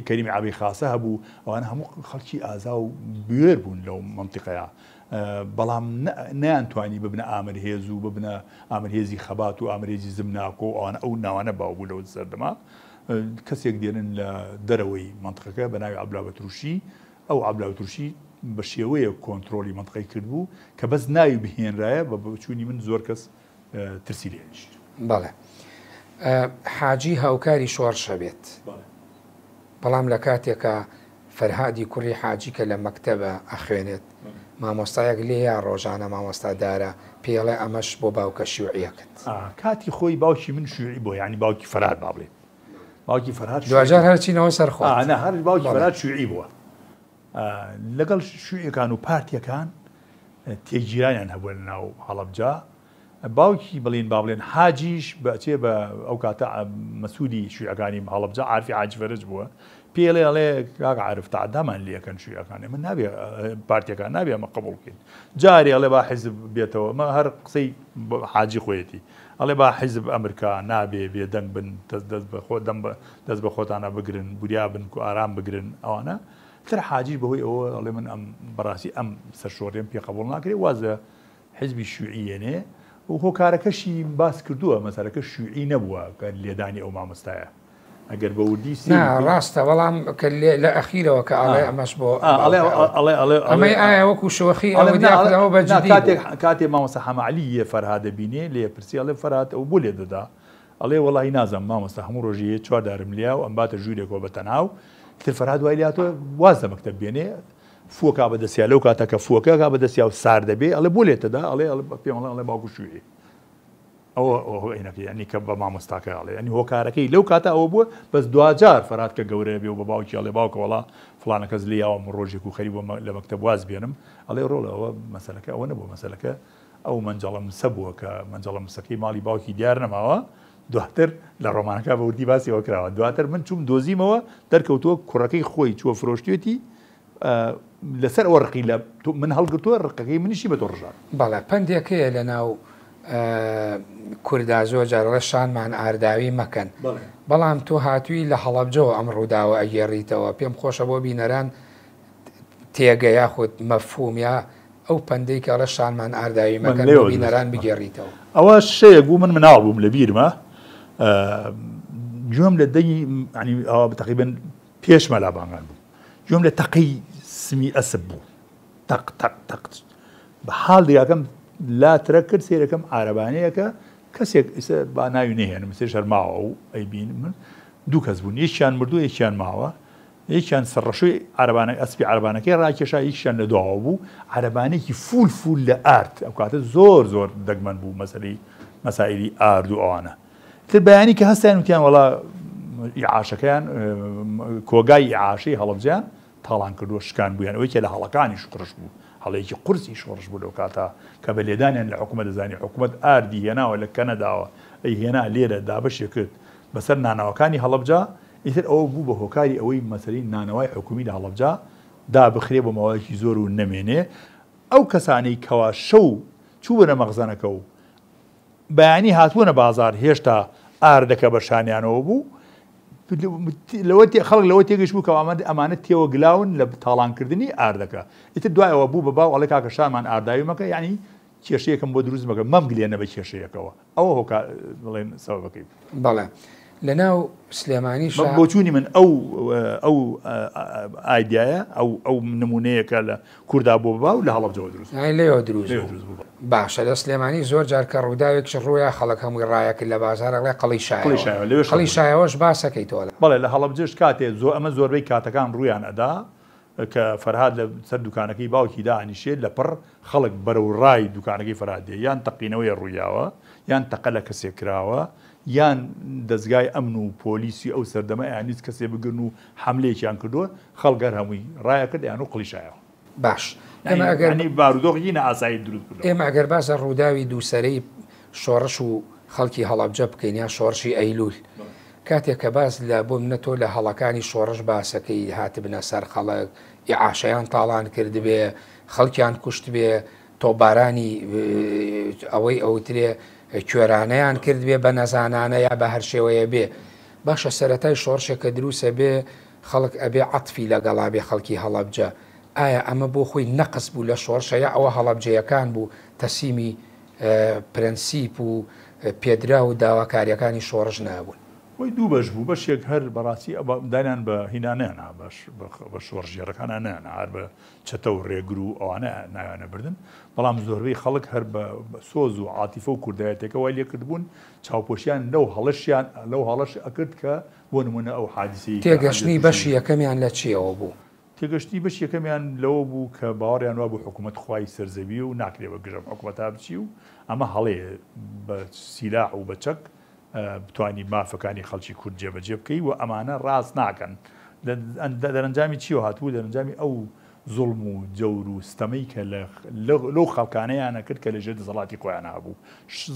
کەریمی عەبەی خاسە هەبوو ئەوانە هەموو خەڵکی ئازا و بوێر بوون لەو منطقەیە بەڵام نەیانتوانی ببنە ئامرهێز و ببنە ئامرهێزی خەبات و ئامرهێزی زمناکۆ ئەوانە ئەو ناوانە باو بوو لەو سەردەما کەسێک دێنن لە دەرەوەی منطقەکە بە ناوی عەبدولوهاب ئەتروشی ئەو عەبدولوهاب ئەتروشی بە شێوەیە کۆنتترۆلی منطقەی کردبوو کە بەس ناوی بهێنرایە بە بچوونی من زۆر کەس ترسی لێنیشت بەڵێ حاجی هاوکاری شۆڕشە بێت بەڵام لە کاتێکە فەرهادی کوڕی حاجی کە لە مەکتەبە ئەخوێنێت مامۆستایەک لێ یا ڕۆژانە مامۆستادارە پێڵێ ئەمەش بۆ باوکە شیوعیەکەت کاتی خۆی باوکی من شیوعی بۆ یعنی باوکی فەرهاد با بڵێت باوکی فەرهاد دوجار هەرچینەوە سەرخۆ هەر باوکی فەرهاد شیوعی بووە لەگەڵ شیوعیەکان و پارتیەکان تێگیرانیان هەبووە لە ناو هەڵەبجە باوکی بڵین با بڵێن حاجیش بەچێ بە ئەو کاتە مەسوولی شیوعەکانی هەڵەبجە عارفی حاجی فەرج بووە پێڵێ ئەڵێ کاک عارف تەعەدامان لێەکەن شیوعەکانی من نابێ پارتیەکان نابێ ئەمە قبوڵ بکەین جارێ ئەڵێ با حیزب بێتەوە مە هەر قسەی حاجی خۆیەتی ئەڵێ با حیزب ئەمریکا نابێ بێدەنگ بن دەست بە خۆتانە بگرن بوریا بن و ئارام بگرن ئەوانە تر حاجی بەهۆی ئەوە ئەڵێ من ئەم بەڕاستی ئەم سەرشۆڕێم پێ قبوڵ ناکرێ وازە حیزبی شیوعیێنێ و هۆکارەکەشی باس کردووە مەسەرەکە شیوعی نەبووە کە لێدانی ئەو مامۆستایە ئەگەر بە وردی ڕاستە بەڵام لە ئەخیرەوە کە ئاڵێ ئەمەش بۆ ئەمەی ئایا وەکو شۆخی ئەوەداەوە بەجددی کاتێ مامۆستا حەمەعەلیە فەرهادە بینێ لێ پرسی ئەڵێ فەرهاد ئەو بۆ لێ دەدا ئەڵێ وەڵی نازەم مامۆستا هەموو ڕۆژیە چواردارم لیا و ئەم باتە ژوورێکەوە بە تەناو تر فەرهاد وای لاتۆ واز لە مەکتەب بێنێ فووەکە بەدەستیا لەو کاتە کە فووەکە بەدەستیا و سار دەبێ ئەڵێ بۆ لێتەدا ئەڵێ پێم ئەڵێ باوکو شوێ ئەوە عینەکە ینی کە بە مامۆستاکە ئەڵێ ینی هۆکارەکەی لەو کاتە ئەوە بووە بەس دوجار فەرات کە گەورەیە بێ و بە باوکی ئەڵێ باوکە وەڵا فڵانە کەس لیاوە من ڕۆژێک و خەری بۆ لە مەکتەب واز بێنم ئەڵێ ڕۆڵە ئەوە مەسەلەکە ئەوە نەبوو مەسەلەکە ئەو منجەڵە مسە بووە کە منجەڵە مسەکەی ماڵی باوکی دیار نەماوە دواتر لە ڕۆمانەکە بە وردی باسیەوە کراوە دواتر من چوم دۆزیمەوە دەرکەوتووە کوڕەکەی خۆی چووە فرۆشتێتی لەسەر ئەوە ڕقی لە من هەڵگرتووە ڕقەکەی منیشی بە تۆ ڕژات بەڵێ پندێکەیە لە ناو کوردا زۆر جارڵە شانمان ئارداوی مەکەن بەڵام تۆ هاتووی لە هەڵەبجەوە ئەم ڕووداوە ئەگێڕیتەوە پێم خۆشە بۆ بینەران تێگە یاخود مەفهوم یا ئەو پندەی کە لە شانمان ئارداوی مەکەن بۆ بینەران بگێڕیتەوە ئەوە شەیەک بوو من مناڵ بووم لە بیرمە گوێم لە دەنگی ینی ئەوە تقریباً پێش مەلابانگان بوو گوێم لە تەقەی سمی ئەسب بوو تەق بە حاڵ دیاکەم لاترە کرد سێرەکەم عارەبانەیەکە کەسێک با ناوی نهێنم سێ شەرماوە و ئەیبین من دوو کەس بوون یەکیان مردووە یەکیان ماوە یەکیان سەرڕەشوی عارەبانە ئەسپی عارەبانەکەی ڕاکێشا یەکیان لە دواوە بوو عارەبانێکی فول لە ئارد ئەو کاتە زۆر دەگمەن بوو مەسائلی ئارد و ئەوانە تر بەیانی کە هەستیان وتیان وەڵا ئیعاشەکەیان کۆگای ئیعاشەی هەڵەبجیان تاڵان کردووە شکان بوویان ئەوەی کە لە هەڵەکانی شقڕش بوو هەڵەیەکی قورسی شۆڕش بوو لەو کاتە کە بە لێدانیان لە حکوومەت دەزانی حکوومەت ئاردی هێناوە لە کەنەداوە ئەی هێنا لێرە دابەشێ کرد بەسەر نانەوەکانی هەڵەبجا ئیتر ئەوە بوو بە هۆکاری ئەوەی مەسەلەی نانەوەی حکومی لە هەڵەبجا دابخرێ بە ماوەیەکی زۆر و نەمێنێ ئەو کەسانەی کەوا شەو چوو بنە مەخزانەکە و بەیانی هاتوونە بازار هێشتا ئاردەکە بەشانیانەوە بوو خەڵک لەوە تێگەشت بوو کە ئەمانە تێوە گلاون لە تاڵانکردنی ئاردەکە ئیتر دوایەوە بوو بە باو ئەڵێ کاکە شارمان ئارداوی مەکە ینی کێشەیەکم بۆ دروست مەکە مەم گلێنە بە کێشەیەکەوە ئەوە هۆکار بڵێن سەبەکەی بەڵێ لەناو سلێمانی بۆچوونی من ئەو ئایدایە ئەو نمونەیەکە لە کووردا بۆ باو لە هەڵەبجەوە دروست لێەوە دروست باشە لە سلێمانی زۆر جار کە ڕووداوێک ڕوویە خەڵک هەمووی ڕایەکرد لە بازارەڵێ قەڵی شایەوەش باسەکەی تۆ بەڵێ لە هەڵەبجەش کاتێ ئەمە زۆربەی کاتەکان ڕوویان ئەدا کە فەرهاد لە سەر دوکانەکەی باوکی دانیشێت لە پڕ خەڵک بەرەو ڕای دوکانەکەی فەرهادێ یان تەقینەوەی ڕوویاوە یان تەقە لە کەسێک کراوە یان دەستگای ئەمن و پۆلیسی ئەو سەردەمە یانیز کەسێ بگرن و حملەیەکیان کردووە خەڵگەر هەمووی ڕایەکرد یان و قڵیشایەوە باش ئەگەرنی بارودۆخینە ئاسایی دروست کرد ئێمە ئەگەر باسە ڕووداوی دووسەرەی شۆڕش و خەڵکی هەڵەبجە بکەین یا شۆڕشی ئەیلول کاتێک کە باس لە بۆ منە تۆ لە هەڵەکانی شۆڕش باسەکەی هاتبنە سەر خەڵک ئیعاشەیان تاڵان کرد بێ خەڵکیان کوشت بێ تۆبارانی ئەوەی ئەوترێ کوێرانەیان کرد بێ بە نەزانانە یا بە هەر شێوەیە بێ باشە سەرەتای شۆڕشێکە دروسە بێ خەڵک ئەبێ عەتفی لەگەڵا بێ خەڵکی هەڵەبجە ئایا ئەمە بۆ خۆی نەقص بوو لە شۆڕشە یا ئەوە هەڵەبجەیەکان بوو تەسیمی پرەنسیپ و پێدرا و داواکاریەکانی شۆڕش نابوون وی دوو بەش بوو بەشێک هەر بەڕاستی دایان بە هینانەیەنا بە شۆڕژێڕەکانە نەیەنا هەر بە چەتە و ڕێگر و ئەوانە ناوانە بردن بەڵام زۆربەی خەڵک هەر بە سۆز و عاتیفە و کوردایەتێکە وای لێکردبوون چاوپۆشیان لەو هەڵەش ئەکرد کە بۆ نمونە ئەو حادیسەی تێگەشتنی بەشی یەکەمیان لە چیەوە بوو تێگەشتی بەش یەکەمیان لەوە بوو کە باوەڕیان وا بوو حکوومەت خوای سەرزەوی و ناکرێ بە گژەم حکوومەتا بچی و ئەمە هەڵەیە بە سیلاح و بە چەک بتوانی مافەکانی خەڵکی کورد جێبەجێ بکەی و ئەمانە ڕاست ناکەن دەرەنجامی چیوە هاتووە دەرەنجامی ئەو زوڵم و جەور و ستەمەی کە لەو خەڵکانەیانە کرد کە لەژێر دەسەڵاتی خۆیان هەبوو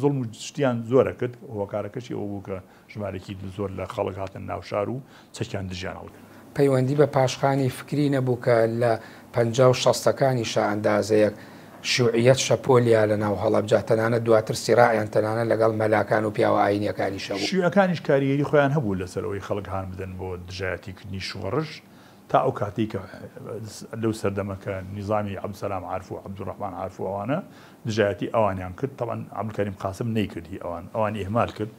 زوڵم و شتیان زۆرە کرد هۆکارەکەشی ئەو بوو کە ژمارەی زۆر لە خەڵک هاتن ناو شار و چەکیان دژیان هەڵگرت پەیوەندی بە پاشخانی فکری نەبوو کە لە 50 و 60ەکانی ئەندازەیەک شوعیەت شەپۆلیا لە ناو هەڵەبجە تەنانە دواتر سیراعیان تەنانە لەگەڵ مەلاکان و پیاوە ئاینیەکانی شەبوو شیوعەکانیش کاریگەری خۆیان هەبوو لەسەرەوەی خەڵک هان بدەن بۆ دژایەتیکردنی شۆڕش تا ئەو کاتی کە لەو سەردەمەکە نیزامی عەبدولسەلام عارف و عەبدوڕەحمان عارف و ئەوانە دژایەتی ئەوانیان کرد تەبەن عەبدولکەریم قاسم نەیکردی ئەوان ئیهمال کرد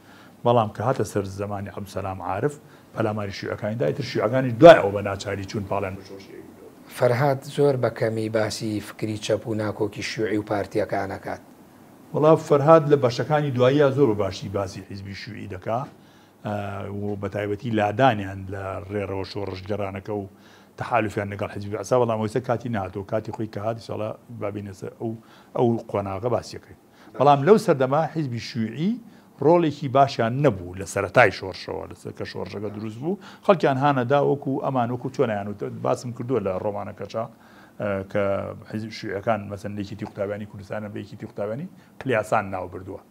بەڵام کە هاتە سەر زەمانی عەبدولسەلام عارف پەلاماری شیوعەکانی دا ئیتر شیوعەکانی دوای ئەوە بە ناچاری چوون پاڵیان بشۆشێ فەرهاد زۆر بە کەمی باسی فکری چەپ و ناکۆکی شیوعی و پارتیەکانەکات وەڵام فەرهاد لە بەشەکانی دواییە زۆر بە باشی باسی حیزبی شیوعی دەکا و بە تایبەتی لادانیان لە ڕێڕەوە شۆڕژگەرانەکە و تحالفیان لەگەڵ حیزبی بەعسا بەڵام ئەوسە کاتی نهاتەوە کاتی خۆی کە هات ئینشاڵڵا بابینە سەر ئەو قۆناغە باسیەکەی بەڵام لەو سەردەما حیزبی شیوعی ڕۆڵێکی باشیان نەبوو لە سەرەتای شۆڕشەوە کە شۆڕشەکە دروست بوو خەڵکیان هانەدا وەکو ئەمان وەکو چۆنیان و باسم کردووە لە ڕۆمانەکەچا کە حیزب شیوعەکان مەسەن لێکیتی قوتابیانی کوردستانە بە یەکیتی قوتابیانی کلیاسان ناو بردووە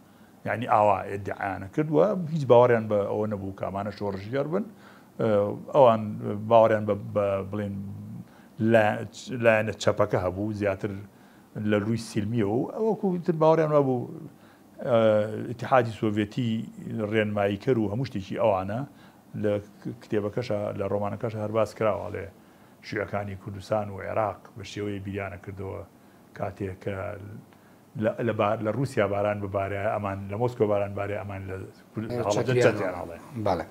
یعنی ئاوا ئێدعیانە کردووە هیچ باوەڕیان بە ئەوە نەبوو کامانە شۆڕژگەر بن ئەوان باوەڕیان بە بڵێن لایەنە چەپەکە هەبوو زیاتر لە ڕووی سیلمیەوە و ئەوەکو تر باوەڕیان وابوو ئیتیحادی سۆڤێتی ڕێنمایی کرد و هەموو شتێکی ئەوانە لە کتێبەکەشە لە ڕۆمانەکەش هەرباس کراوە لێ شیعەکانی کوردستان و عێراق بە شێوەیە بیریانە کردەوە کاتێک کە لە رووسیا باران ببارێ ئەمان لە مۆسکۆ باران بارێ ئەمان لە بەڵێ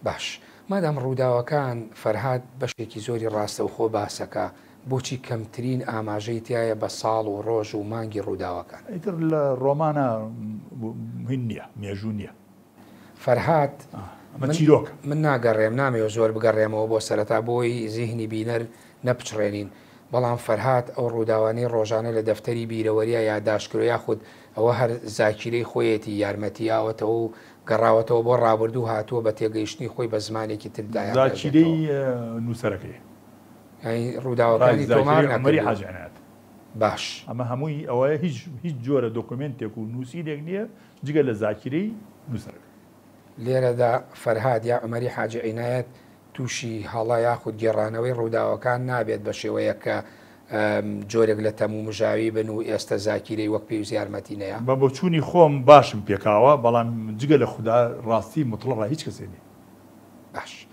باش مادام ڕووداوەکان فەرهاد بەشێکی زۆری ڕاستەوخۆ باسەکە بۆچی کەمترین ئاماژەی تایە بە ساڵ و ڕۆژ و مانگی ڕووداوەکان ئیتر لە ڕۆمانە هین نییە مێژوو نییە فەرهاد چیرۆک من ناگەڕێم نامەوە زۆر بگەڕێمەوە بۆ سەرەتا بۆی زیهنی بینەر نەپچڕێنین بەڵام فەرهاد ئەو ڕووداوانەی ڕۆژانە لە دەفتەری بیرەوەریە یاداشکرۆ یاخود ئەوە هەر زاکیرەی خۆیەتی یارمەتیاوەتەوە و گەڕاوەتەوە بۆ ڕابردوو هاتووە بە تێگەیشتنی خۆی بە زمانێکی تردا زاکیرەی نووسەرەکەی ڕووداوەکانی تۆمار ئەمەری حاجیانات باش ئەمە هەمووی ئەوەیە هیچ جۆرە دۆکومنتێک و نووسیرێک نییە جگە لە زاکیرەی نووسەرەکە لێرەدا فەرهاد یا عومەری حاجی عینایەت تووشی هەڵا یاخود گێڕانەوەی ڕووداوەکان نابێت بە شێوەیە کە جۆرێک لە تەموو مژاوی بن و ئێستا زاکیرەی وەک پێویست یارمەتی نەیە بە بۆچوونی خۆم باشم پێکاوە بەڵام جگە لە خوددا ڕاستی مطلقا هیچ کەسێنی باش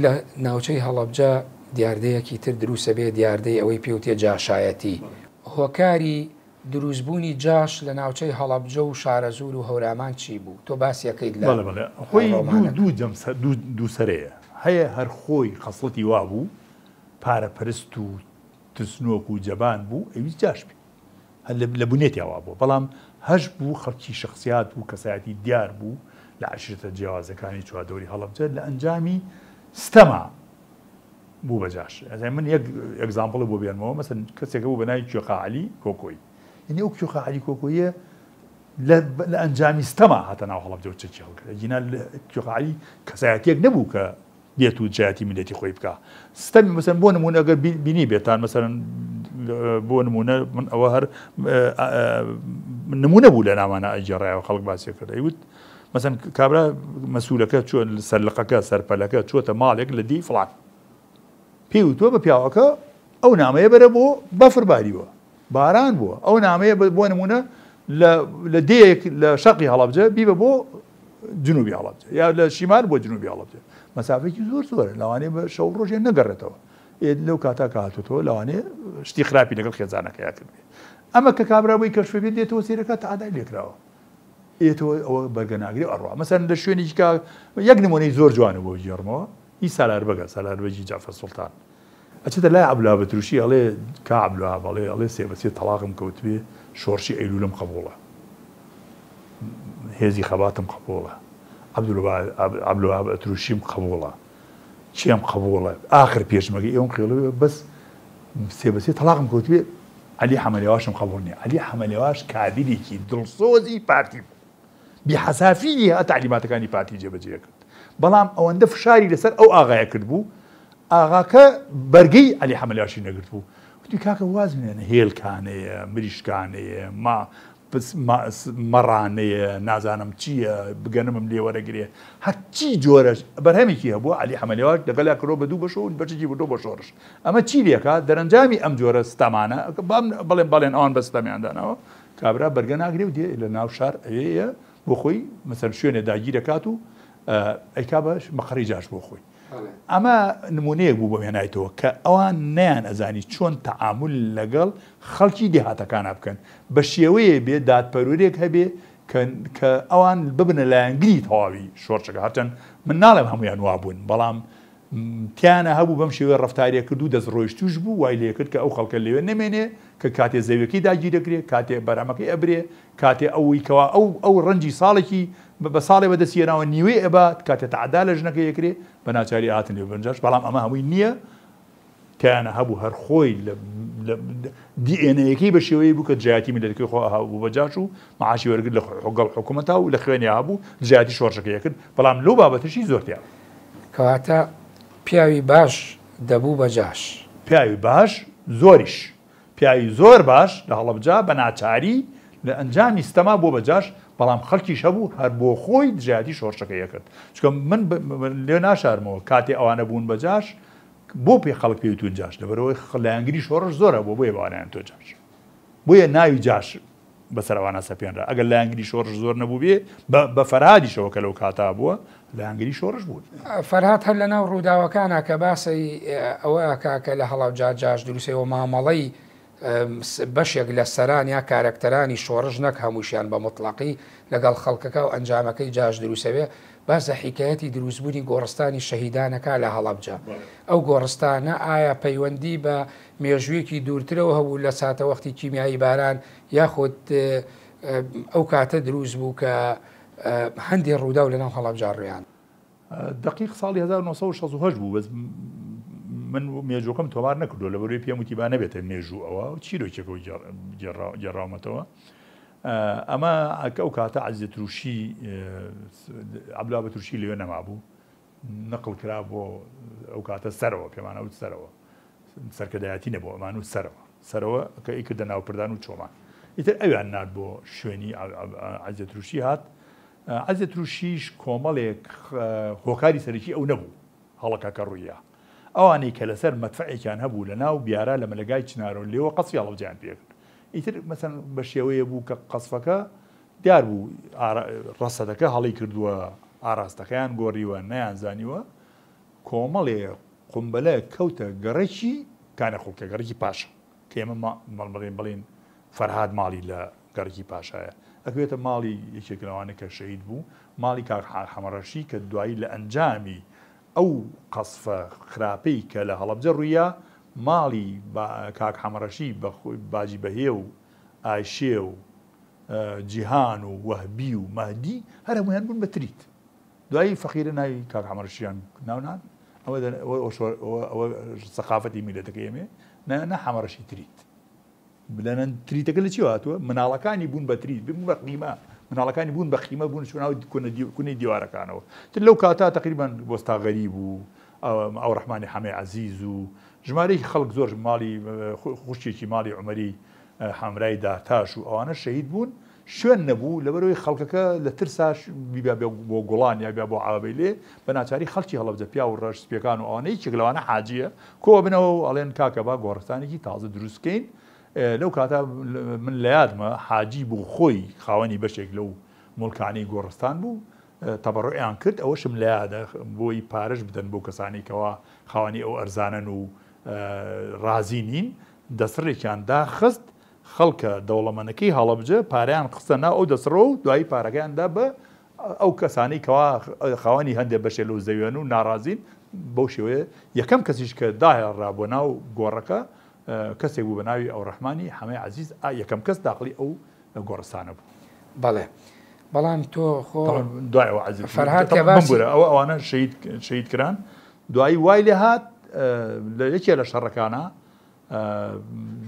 لە ناوچەی هەڵەبجە دیاردەیەکی تر دروسە بێ دیاردەی ئەوەی پێوتێ جاشایەتی هۆکاری دروستبوونی جاش لە ناوچەی هەڵەبجە و شارەزور و هەورامان چی بوو تۆ باسیەکەیت لە خۆی دوو سەرەیە هەیە هەر خۆی خەسڵەتی وا بوو پارەپەرست و ترسنۆک و جەبان بوو ئەویست جاش بێ لە بوونێتیاوا بوو بەڵام هەش بوو خەڵکی شخصیات بوو کەسایەتی دیار بوو لە عشرەتە جیاوازەکانی چوادۆری هەڵەبجە لە ئەنجامی ستەما بوو بەجاش من یەک ئەگزامپڵ بۆ بێنمەوە مەسەن کەسێکە بوو بەناوی کێخاعەلی کۆکۆی یعنی ئەو کێخاعەلی کۆکۆیە لە ئەنجامی ستەما هاتە ناو هەڵەبجە و چەکی هەڵکرد جینا کێخاعەلی کەسایەتیەک نەبوو کە دێت و جیاتی ملەتی خۆی بکە ستەمی مەسەن بۆ نمونە ئەگەر بینی بێتان مەسەرەن بۆ نمونە من ئەوە هەر نمونە بوو لە نامانە ئەجێڕایەوە خەڵک باسی کرد ئەیوت مەسەن کابرا مەسوولەکە چۆن سەرلقەکە سەرپەلەکە چۆتە ماڵێک لە دی فڵان پێوتووە بە پیاوەکە ئەو نامەیە بەرە بۆ بەفرباریوە باران بووە ئەو نامەیە بۆ نمونە لە دەیەک لە شەقی هەڵەبجە بیبە بۆ جنوبی هەڵەبجە یا لە شیمال بۆ جنوبی هەڵەبجە مەسافێکی زۆرە لەوانەیە بە شەو ڕۆژێ نەگەڕێتەوە لەو کاتا کە هاتوتەوە لەوانەیە شتی خراپی لەگەڵ خێزانەکەیا کردێ ئەمە کە کابراوەی کەشفێت دێتەوە سیرەکە تەعادای لێکراوە ئێتەوە ئەوە بەرگەناگری ئەڕوا مەسەن لە شوێنێکی کە یەک نمونەی زۆر جوانە بۆ جێڕمەوە هی سالاربەگە سالاربەجی جعفەر سوڵتان ئەچێتە لای عەبدوڵا بەتروشی ئەڵێ کا عەبدوڵا ئەڵێ سێبەسێ تەڵاقم کەوتبێ شۆڕشی ئەیلولم قبوڵە هێزی خەباتم قبوڵە عەبدوڵا بەتروشیم قبوڵە چیم قبوڵە ئاخر پێشمەگەی ئێوەم خێڵەوێ بەس سێبەسێ تەڵاقم کەوتبێ عەلی حەمەلێواشم قبوڵ نییە عەلی حەمەلێواش کادرێکی دڵسۆزی پارتی بوو بێحەسافی تەعلیماتەکانی پارتی جێبەجێ کرد بەڵام ئەوەندە فشاری لەسەر ئەو ئاغایە کرد بوو ئاغاکە بەرگەی عەلی حەمەلێواشی نەگرت بوو وتی کاکە وازمێنە هێلکانەیە مریشکانەیە مەڕانەیە نازانم چییە بگەنمم لێ وەرەگرێ هەرچی جۆرەش بەرهەمێکی هەبوو عەلی حەمەلێواش لەگەڵا کڕۆ بە دوو بەشەوە بەشێکی بردۆ بە شۆڕش ئەمە چی لێکە دەرەنجامی ئەم جۆرە ستەمانە بەڵێن ئەوان بە ستەمیاندانەوە کابرا بەرگە ناگرێ و دێ لە ناو شار ئەوەیە بۆ خۆی مەسەر شوێنێ داگیر دەکات و ئەیکا بەش مەقڕی جاش بۆ خۆی ئەمە نمونەیەک بوو بۆ هێنایەوە کە ئەوان نەیان ئەزانی چۆن تەعامل لەگەڵ خەڵکی دێهاتەکانە بکەن بە شێوەیە بێ دادپەروەرێک هەبێ کە ئەوان ببنە لایەنگری تەواوی شۆڕچەکە هەرچەند من ناڵێم هەمویان وابوون بەڵام تیانە هەبوو بەم شێوەیە ڕەفتارێک کرد و دەست ڕۆیشتوش بوو وای لێ کرد کە ئەو خەڵکە لەوێ نەمێنێ کە کاتێ زەویەکەی داگیر دەکرێت کاتێ بەرامەکەی ئەبرێ کاتێ ئەوەی کەوا ئەو ڕەنجی ساڵێکی بە ساڵێ بەدەستێناوە نیوێ ئەبات کاتێ تەعادا لە ژنەکە یەکرێ بە ناچاری هاتن لێ بنجاش بەڵام ئەمە هەمووی نییە تیانە هەبوو هەر خۆی دیئێنەیەکەی بە شێوەیە بوو کە دژایەتی میلەتەکەی خۆ هەبوو بەجاش و معاشی وەرگرت لە حوگەڵ حکوومەتە و لە خوێنی هەبوو دژایەتی شۆڕشەکەی کرد بەڵام لەو بابەتەشی زۆرتیا کەواتە پیاوی باش دەبوو بەجاش پیاوی باش زۆریش پیاوی زۆر باش لە هەڵەبجا بە ناچاری لە ئەنجامی ستەما بۆ بەجاش بەڵام خەڵکیش هەبوو هەر بۆ خۆی دژایەتی شۆڕشەکەی کرد چکە من لێ ناشارمەوە کاتێ ئەوانە بوون بەجاش بۆ پێ خەڵک پێوتون جاش لەبەرەوەی لایەنگری شۆڕش زۆرە بۆیە بەوانیان تۆ جاش بۆیە ناوی جاش بەسەروانە سەپێنرا ئەگەر لایەنگری شۆڕش زۆر نەبوو بێ بە فەرهادیشەوە کە لەو کاتا بووە لایەنگری شۆڕش بوون فەرهاد هەر لەناو ڕووداوەکانە کە باسی ئەوە کاکە لە هەڵەبجا جاش دروستەوە مامەڵەی بەشێک لە سەران یا کارکتەرانی شۆڕژ نەک هەمووشیان بە مطلقی لەگەڵ خەڵکەکە و ئەنجامەکەی جاش دروستەوێ باسە حیکایەتی دروستبوونی گۆڕستانی شەهیدانەکە لە هەڵەبجا ئەو گۆڕستانە ئایا پەیوەندی بە مێژوویەکی دوورترەوە هەبوو لە ساتەوەختی کیمیایی باران یاخود ئەو کاتە دروست بوو کە هەندێک ڕوودا و لەناو هەڵەبجا ڕویان دقیق ساڵی 1960 بوو بەس من مێژوەکەم تۆمار نەکردو لە بەروی پێم وتی با نەبێتە مێژوو ئەوە چیرۆکێکە گێڕاومەتەوە ئەمە ئەو کاتە عەزیز تروشی عەبدوڵا بەتروشی لەوێ نەما بوو نەقڵ کرا بۆ ئەو کاتە سەرەوە پێمانەوت سەرەوە سەرکردایەتی نەبوو ئەمانوت سەرەوە کە ئیکردە ناوپردان و چۆمان ئیتر ئەویان نات بۆ شوێنی عەزیز تروشی هات عەزیز تروشیش کۆمەڵێک هۆکاری سەرەکی ئەو نەبوو هەڵەکەکە ڕوویە ئەوانەی کە لەسەر مەدفەعێکیان هەبوو لە ناو بیارە لە مەلەگای چنارۆ لێوە قەسفی هەڵەبجیان پێکرد ئیتر مەسەن بە شێوەیە بوو کە قەسفەکە دیار بوو ڕەسەدەکە هەڵی کردووە ئاراستەکەیان گۆڕیوە نەیانزانیوە کۆمەڵێ قومبەلە کەوتە گەڕێکی کانە خوڵکە گەڕێکی پاشە کە ئێمە بڵێن فەرهاد ماڵی لە گەڕێکی پاشایە ئەکوێتە ماڵی یەکێک لەوانە کە شەهید بوو ماڵی کاک حەمەڕەشی کە دوایی لە ئەنجامی ئەو قەسفە خراپەی کە لە هەڵەبجە ڕوویە ماڵی کاک حەمەڕەشی باجی بەهێ و ئایشێ و جیهان و وەهبی و مەهدی هەر هەموویان بوون بە تریت دوایی فەقیرە ناوی کاک حەمەڕەشییان ناونان ئەوە سەقافەتی میلەتەکە ئێمێ نە حەمەڕەشی تریت بلەنەن تریتەکە لە چی هاتووە مناڵەکانی بوون بە تریت بوون بە قیمە مناڵەکانی بوون بە قیمە بوون چۆناوی کونەی دیوارەکانەوە تر لەو کاتا تقریبان بۆستا غەریب و ئەو ڕەحمانی حەمێ عەزیز و ژمارەی خەڵک زۆر ماڵی خوشتێکی ماڵی عومەری حەمرای داتاش و ئەوانە شەهید بوون شوێن نەبوو لەبەرەوەی خەڵکەکە لە ترساش بیبا بۆ گوڵان یا بیا بۆ عابەیلێ بە ناچاری خەڵکی هەڵەبجە پیا و ڕەش سپیەکان و ئەوانەی یەکێک لەوانە حاجیە کۆ بنەوە و ئەڵێن کاکە با گۆڕستانێکی تازە دروستکەین لەو کاتا من لە یادمە حاجی بوو خۆی خاوەنی بەشێک لەو مڵکانەی گۆڕستان بوو تەبەڕوعیان کرد ئەوەشم لە یادە بۆی پارەش بدەن بۆ کەسانی کەوا خاوەنی ئەو ئەرزانن و ڕازی نین دەسڕێکیان داخست خەڵکە دەوڵەمەندەکەی هەڵەبجە پارەیان خستە ناو ئەو دەسڕۆ و دوایی پارەکەیاندا بە ئەو کەسانەی کەوا خاوەنی هەندێک بەشێ لەو زەوێن و ناڕازین بەو شێوەیە یەکەم کەسیش کە داهێڕا بۆ ناو گۆڕەکە کەسێک بوو بە ناوی ئەو ڕەحمانی حەمێ عەزیز یەکەم کەس داخلی ئەو گۆڕستانە بوو بەڵێ بەڵام تۆ خۆ دوایەوە عەزیز فەرهاد ئەوانە شەهید کران دوایی وای لێ هات لە یەکێ لە شەڕەکانە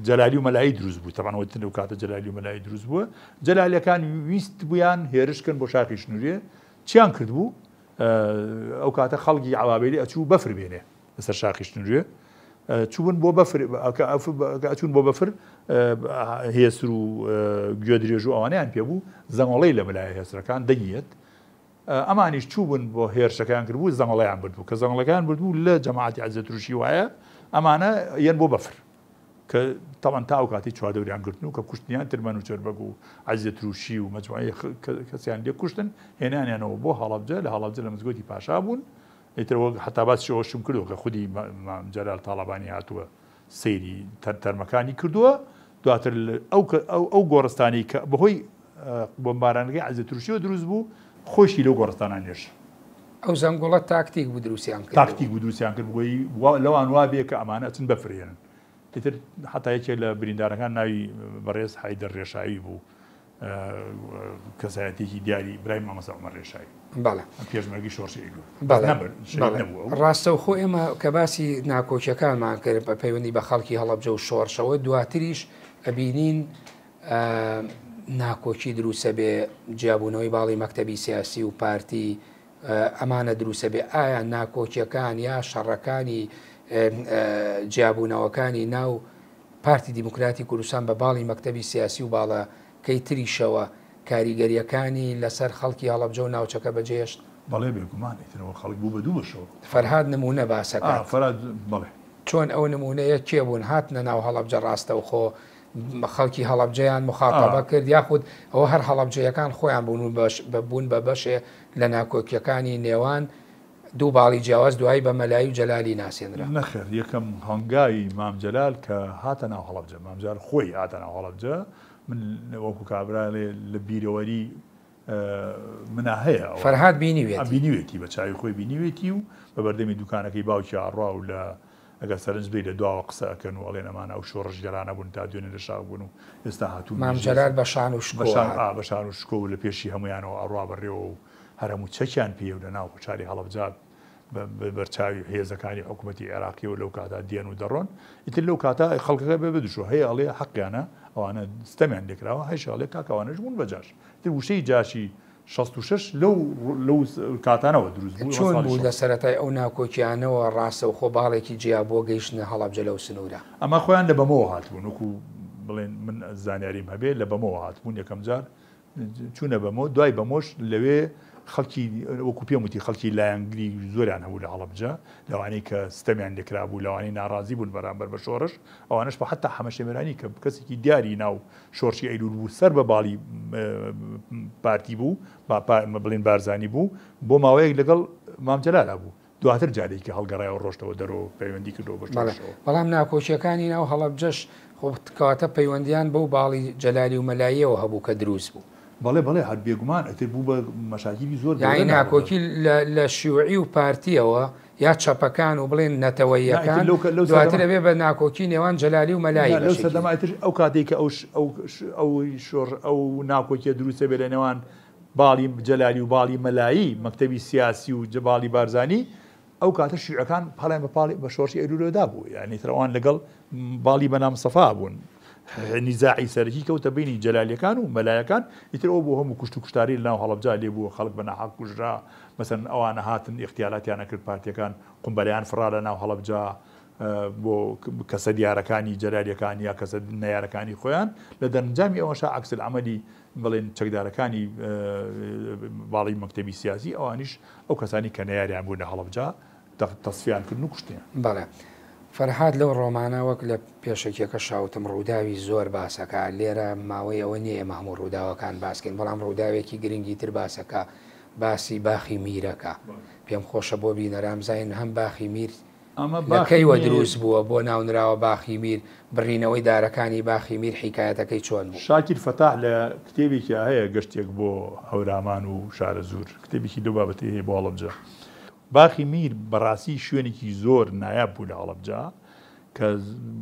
جەلالی و مەلایی دروست بوو تەمانەوەی لەو کاتە جەلالی و مەلایی دروست بووە جەلالیەکان ویست بوویان هێرشکن بۆ شاخی شنووریە چیان کرد بوو ئەو کاتە خەڵکی عەوابەیلی ئەچوو بەفر بێنێ لەسەر شاخی شنووریە چوون بۆ بەفر ئەچوون بۆ بەفر هێسر و گوێ درێژ و ئەوانیان پێبوو زەڭۆڵەی لە مەلای هێسرەکان دەگیت ئەمانیش چوون بۆ هێرشەکان کردبوو زەڭۆڵەیان بردبوو کە زەڭۆڵەکان بردبوو لە جەماعەتی عەزیز تروشی وایە ئەمانە یەن بۆ بەفر کە تاوان تا ئەو کاتی چواردەوریان گرتن و کە کوشتنیان ترمەن و چربەگ و عەزیز تروشی و مەجموعەی کەسیان لێ کوشتن هێنانیانەوە بۆ هەڵەبجە لە هەڵەبجە لە مزگەوتی پاشا بوون ئیترەوە حتا باسیەوە شم کردو کە خودی جەلال تاڵەبانی هاتووە سەیری تەرمەکانی کردووە دواتر ئەو گۆڕستانی کە بەهۆی بۆمبارانەکەی عەزیز تروشیەوە دروست بوو خۆشی لەو گۆڕستانان نێش ئەو زەنگوڵە تاکتیک بوو دروستیان کرد تاکتیک بوو دروستیان کرد بۆی لەوان وا بێ کە ئەمانە ئەچن بەفرێنن ئیتر حتا یەکێک لە بریندارەکان ناوی بەڕێز حەیدەر ڕێشاوی بوو کەسایەتێکی دیاری برای مامەسا عومەر ڕێشایی بەڵێ پێشمەرگی شۆڕشی ڕاستە و خۆ ئێمە کە باسی ناکۆکیەکانمان کرد بە پەیوەندی بە خەڵکی هەڵەبجە و شۆڕشەوە دواتریش ئەبینین ناکۆکی دروسە بێ جیابوونەوەی باڵی مەکتەبی سیاسی و پارتی ئەمانە دروسە بێ ئایا ناکۆکیەکان یا شەڕەکانی جیابوونەوەکانی ناو پارتی دیموکراتی کوردستان بە باڵی مەکتەبی سیاسی و باڵەکەی تریشەوە کاریگەریەکانی لەسەر خەڵکی هەڵەبجە و ناوچەکە بەجێشت بەڵێ بێگومانێتەوە خەڵک بوو بە دوو بەشەوە فەرهاد نمونە باسەکە بڵێ چۆن ئەو نمونەیە کێ بوون هاتنە ناو هەڵەبجە ڕاستە و خۆ خەڵکی هەڵەبجەیان مخاتەبە کرد یاخود ئەوە هەر هەڵەبجەیەکان خۆیان بوون بە بەشێ لە ناکۆکیەکانی نێوان دوو باڵی جیاواز دوایی بە مەلایی و جەلالی ناسێنرا نەخێر یەکەم هەنگاوی مام جەلال کە هاتە ناو هەڵەبجە مامجار خۆی هاتە ناو هەڵەبجە من وەکو کابرا لە بیرەوەری منە هەیە فەرهاد بینیوێتی بە چاوی خۆی بینیوێتی و بە بەردەمی دوکانەکەی باوکی ئاڕوا و لە ئەگەر سەرنج بێ لە دواوە قسەکەن و ئەڵێن ئەمانە ئەو شۆڕژ گەرانە بوون تا دوێنێ لە شاو بوون و ئێستا هاتوو مام جەلال بە شان و بەشان و شکۆ و لە پێشی هەمویانەوە ئەڕوا بەڕێەوە و هەرموو چەکیان پێ و لە ناو قوچاری هەڵەبجات بەرچاوی هێزەکانی حکوومەتی عێراقی و لەو کاتا دێن و دەڕۆن ئیتر لەو کاتا خەڵکەکە بێ بدوشۆ هەیە ئەڵێ حەقیانە ئەوانە ستەمیان لێکراوە هەیشەڵێ کاکەوانەش بوون بەجاش تر وشەی جاشی 66 لەو کاتانەوە دروست بوو چۆن بوو لە سەرەتای ئەو ناکۆکیانەوە ڕاستە و خۆ باڵێکی جیا بۆ گەیشتنە هەڵەبجە لەو سنوورە ئەمە خۆیان لە بەمەوە هاتبوون وەکو بڵێن من زانیاریم هەبێ لە بەمەوە هاتبوون یەکەم جار چوونە بەمەوە دوای بەمۆش لەوێ خەڵکی وەکو پێم وتی خەڵکی لایەنگری زۆریان هەبوو لە هەڵەبجە لەوانەی کە ستەمیان لێکرا بوو لەوانەی ناڕازی بوون بەرامبەر بە شۆڕش ئەوانش بە حتا حەمەشەمێرانی کە کەسێکی دیاری ناو شۆڕشی ئەیلول بوو سەر بە باڵی پارتی بوو بڵێن بارزانی بوو بۆ ماوەیەک لەگەڵ مام جەلالا بوو دواتر جارێکی هەڵگەڕایەوە ڕۆشتەوە دەرەوە پەیوەندی کردەوە بە شۆڕشەوە بەڵام ناکۆچیەکانی ناو هەڵەبجەش خۆ کەواتە پەیوەندیان بەو باڵی جەلالی و مەلاییەوە هەبوو کە دروست بوو بەڵێ هەر بێگومان ئەتر بوو بە مەشاکیلی زۆر یانی ناکۆکی لە شیوعی و پارتیەوە یا چەپەکان و بڵێن نەتەوەیەکان دواتر بێ بە ناکۆکی نێوان جەلالی و مەلایی لەو سەردەماتر ئەو کاتێککە ئەو ناکۆکیە دروستە بێ لە نێوان باڵی جەلالی و باڵی مەلایی مەکتەبی سیاسی و باڵی بارزانی ئەو کاتە شیوعەکان پاڵیان بە شۆڕشی ئەیلولەدا بوو یعنی ترەوان لەگەڵ باڵی بەنام سەفا بوون نزاعی سەرکی کەوتە بینی جەلالیەکان و مەلایەکان ئیتر ئەو بۆ هەموو کوشت و کوشتاری لە ناو هەڵەبجا لێ بووە خەڵک بە ناحەق کوژرا مەسەن ئەوانە هاتن اختیاراتیانە کرد پارتیەکان قومبەریان فرا لە ناو هەڵەبجا بۆ کەسە دیارەکانی جەلالیەکان یا کەسە نەیارەکانی خۆیان لە دەرنجامی ئەوەشا عەکس العەمەلی بڵێن چەکدارەکانی باڵی مەکتەبی سیاسی ئەوانیش ئەو کەسانی کە نەیاریان بوون لە هەڵەبجا تەسفیان کردن و کوشتیان بەڵێ فەرهاد لەو ڕۆمانە وەک لە پێشێکێکە شاوتم ڕووداوی زۆر باسەکە لێرە ماوەی ئەوە نییە ئێمە هەموو ڕووداوەکان باسکەین بەڵام ڕووداوێکی گرنگی تر باسەکە باسی باخی میرەکە پێم خۆشە بۆ بینەرام زین هەم باخی میر لەکەیوە دروست بووە بۆ ناونراوە باخی میر بڕینەوەی دارەکانی باخی میر حیکایەتەکەی چۆن بوو شاکر فەتاح لە کتێبێکی هەیە گەشتێک بۆ هەورامان و شارە زور کتێبێکی دو بابەتی هەیە بۆ هەڵەبجە باخی میر بەڕاستی شوێنێکی زۆر نایاب بوو لە هەڵەبجا کە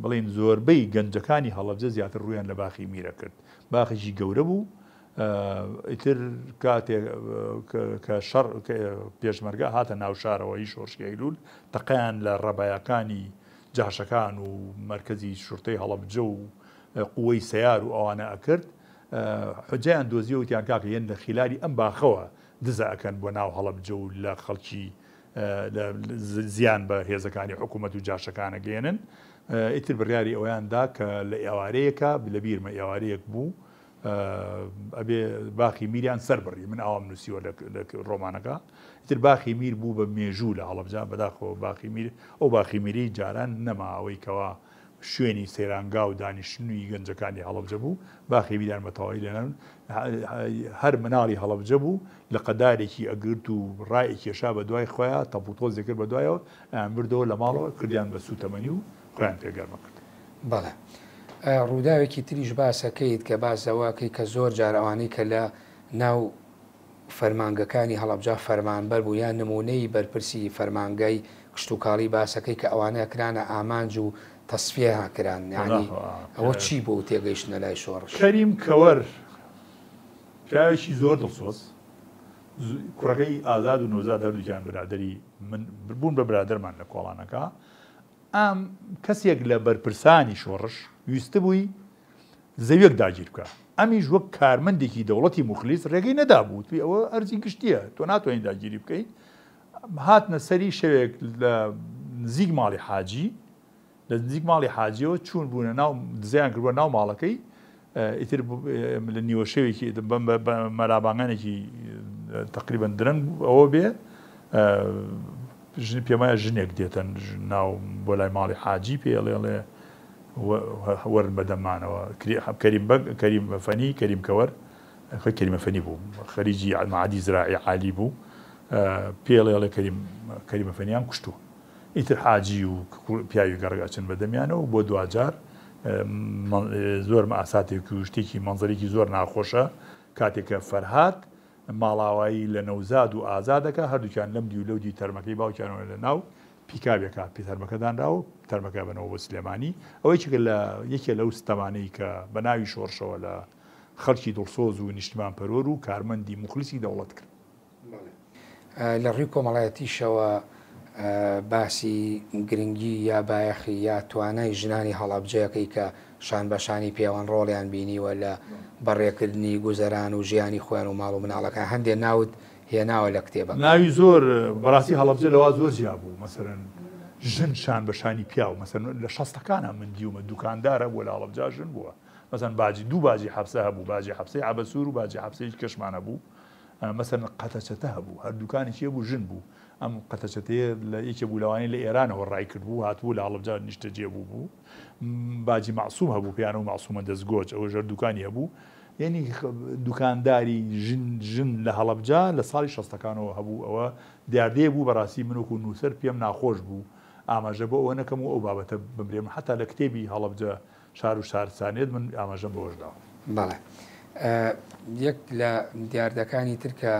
بڵێن زۆربەی گەنجەکانی هەڵەبجە زیاتر ڕویان لە باخی میرە کرد باخێکی گەورە بوو ئیتر کاتێک کە شەڕ پێشمەرگە هاتە ناو شارەوەی شۆڕشی ئەیلول تەقیان لە ڕەبایەکانی جاشەکان و مرکزی شورتەی هەڵەبجە و قووەی سەیار و ئەوانە ئەکرد حجەیان دۆزیە وتیان کاکە یەن لە خیلالی ئەم باخەوە دزە ئەکەن بۆ ناو هەڵەبجە و لە خەڵکی زیان بە هێزەکانی حکوومەت و جاشەکانە گەێنن ئیتر بڕیاری ئەویاندا کە لە ئێوارەیەکە لە بیرمە ئێوارەیەک بوو ئەبێ باخی میریان سەر بڕی من ئاوام نووسیوە لە ڕۆمانەکە ئیتر باخی میر بوو بە مێژوو لە هەڵەبجا بەداخەوە باخی میر ئەو باخی میری جاران نەما ئەوەی کەوا شوێنی سەیرانگا و دانیشتنووی گەنجەکانی هەڵەبجە بوو باخی میریان بەتەواوی لێنن هەر مناڵی هەڵەبجە بوو لە قەدارێکی ئەگرت و ڕای کێشا بە دوای خۆیان تەپوتۆزێک کرد بە دوایەوە بردەوە لە ماڵەوە کردیان بە سوتەمەنی و خۆیان پێگەرمە کرد. بەڵێ ڕووداوێکی تریش باسەکەیت کە باسەوەکەی کە زۆر جارەوانی کە لە ناو فەرمانگەکانی هەڵەبجا فەرمانبەر بوو یان نمونەی بەرپرسی فەرمانگەی کشتتوکاڵی باسەکەی کە ئەوانەیە کرانە ئامانج و تەسفیە هاکران یعنی ئەوە چی بۆ تێگەیشتنە لای شۆڕش کەریم کەوەر پیاوێکی زۆر دڵسۆز کوڕەکەی ئازاد و نۆزاد هەردووکیان برادری من بوون بە برادرمان لە کۆڵانەکە ئەم کەسێک لە بەرپرسانی شۆڕش ویستە بووی زەویەک داگیر بکە ئەمیش وەک کارمەندێکی دەوڵەتی مخلیس ڕێگەی نەدابوو توی ئەوە ئەرزی گشتیە تۆ ناتوانین داگیری بکەیت هاتنە سەری شەوێک لە نزیک ماڵی حاجی لە نزیک ماڵی حاجیەوە چوون بوونە ناو دزیان کردووە ناو ماڵەکەی ئیتر لە نیوە شەوێکی مەرابانگانێکی تقریبا درەنگ ئەوە بێ پێمایە ژنێک دێتن ناو بۆ لای ماڵی حاجی پێڵێڵێ وەرن بەدەمانەوە کەریم فەنی کەریم کەوەر کەریمە فەنی بوو خەریجی معادی زراعی عالی بوو پێڵێڵێ کەریمە فەنیان کوشتووە ئیتر حاجی و پیاوی گەڕگاچن بەدەمیانەوە بۆ دوجار زۆر ئاساتێکی و شتێکی مەنزەرێکی زۆر ناخۆشە کاتێککە فەرهات ماڵاوایی لە نەوزاد و ئازادەکە هەردووکیان لەم دی و لەودی تەرمەکەی باوکیانەوە لە ناو پیکاوێکە پێ تەرمەکەدانراوە تەرمەکە بنەوە بە سلێمانی ئەوەی چکە لە یەکێ لەو ستەمانەی کە بە ناوی شۆڕشەوە لە خەڵکی دڵسۆز و نیشتمان پەرۆر و کارمەندی مخلیسی دەوڵەت کرد لە ڕووی کۆمەڵایەتیشەوە باسی گرنگی یا بایەخی یا توانای ژنانی هەڵەبجەیەکەی کە شان بەشانی پێوان ڕۆڵیان بینیوە لە بەڕێکردنی گوزەران و ژیانی خۆیان و ماڵ و مناڵەکان هەندێک ناوت هێناوە لە کتێبە ناوی زۆر بەڕاستی هەڵەبجە لەوا زۆر زیاد بوو مەسەرەن ژن شان بەشانی پیا و مەسەر لە 60ەکانە من دیومە دوکاندارە بۆ لە هەڵەبجا ژن بووە مەسەن باجی دوو باجی حەبسە هەبوو باجی حەبسەی عەبەسوور و باجی حەبسەی کەشمانە بوو مەسەن قەتەچەتە هەبوو هەردووکانێکی بوو ژن بوو ئەم قەتەچەتەیە لە یەکێ بوو لەوانەی لە ئێرانەوە ڕای کرد بوو هاتبوو لە هەڵەبجا نیشتەجێ بوو باجی معسووم هەبوو پیانە و معسوومە دەستگۆچ ئەوە ژەردووکانی هەبوو یعنی دوکانداری ژن لە هەڵەبجا لە ساڵی 60ەکانەوە هەبوو ئەوە دیاردەیە بوو بەڕاستی منوەکو نووسەر پێم ناخۆش بوو ئاماژە بۆ ئەوە نەکەم و ئەو بابەتە بمرێم حتا لە کتێبی هەڵەبجە شار و شارستانێت من ئاماژەم بۆشداوە بەڵێ یەک لە دیاردەکانی ترکە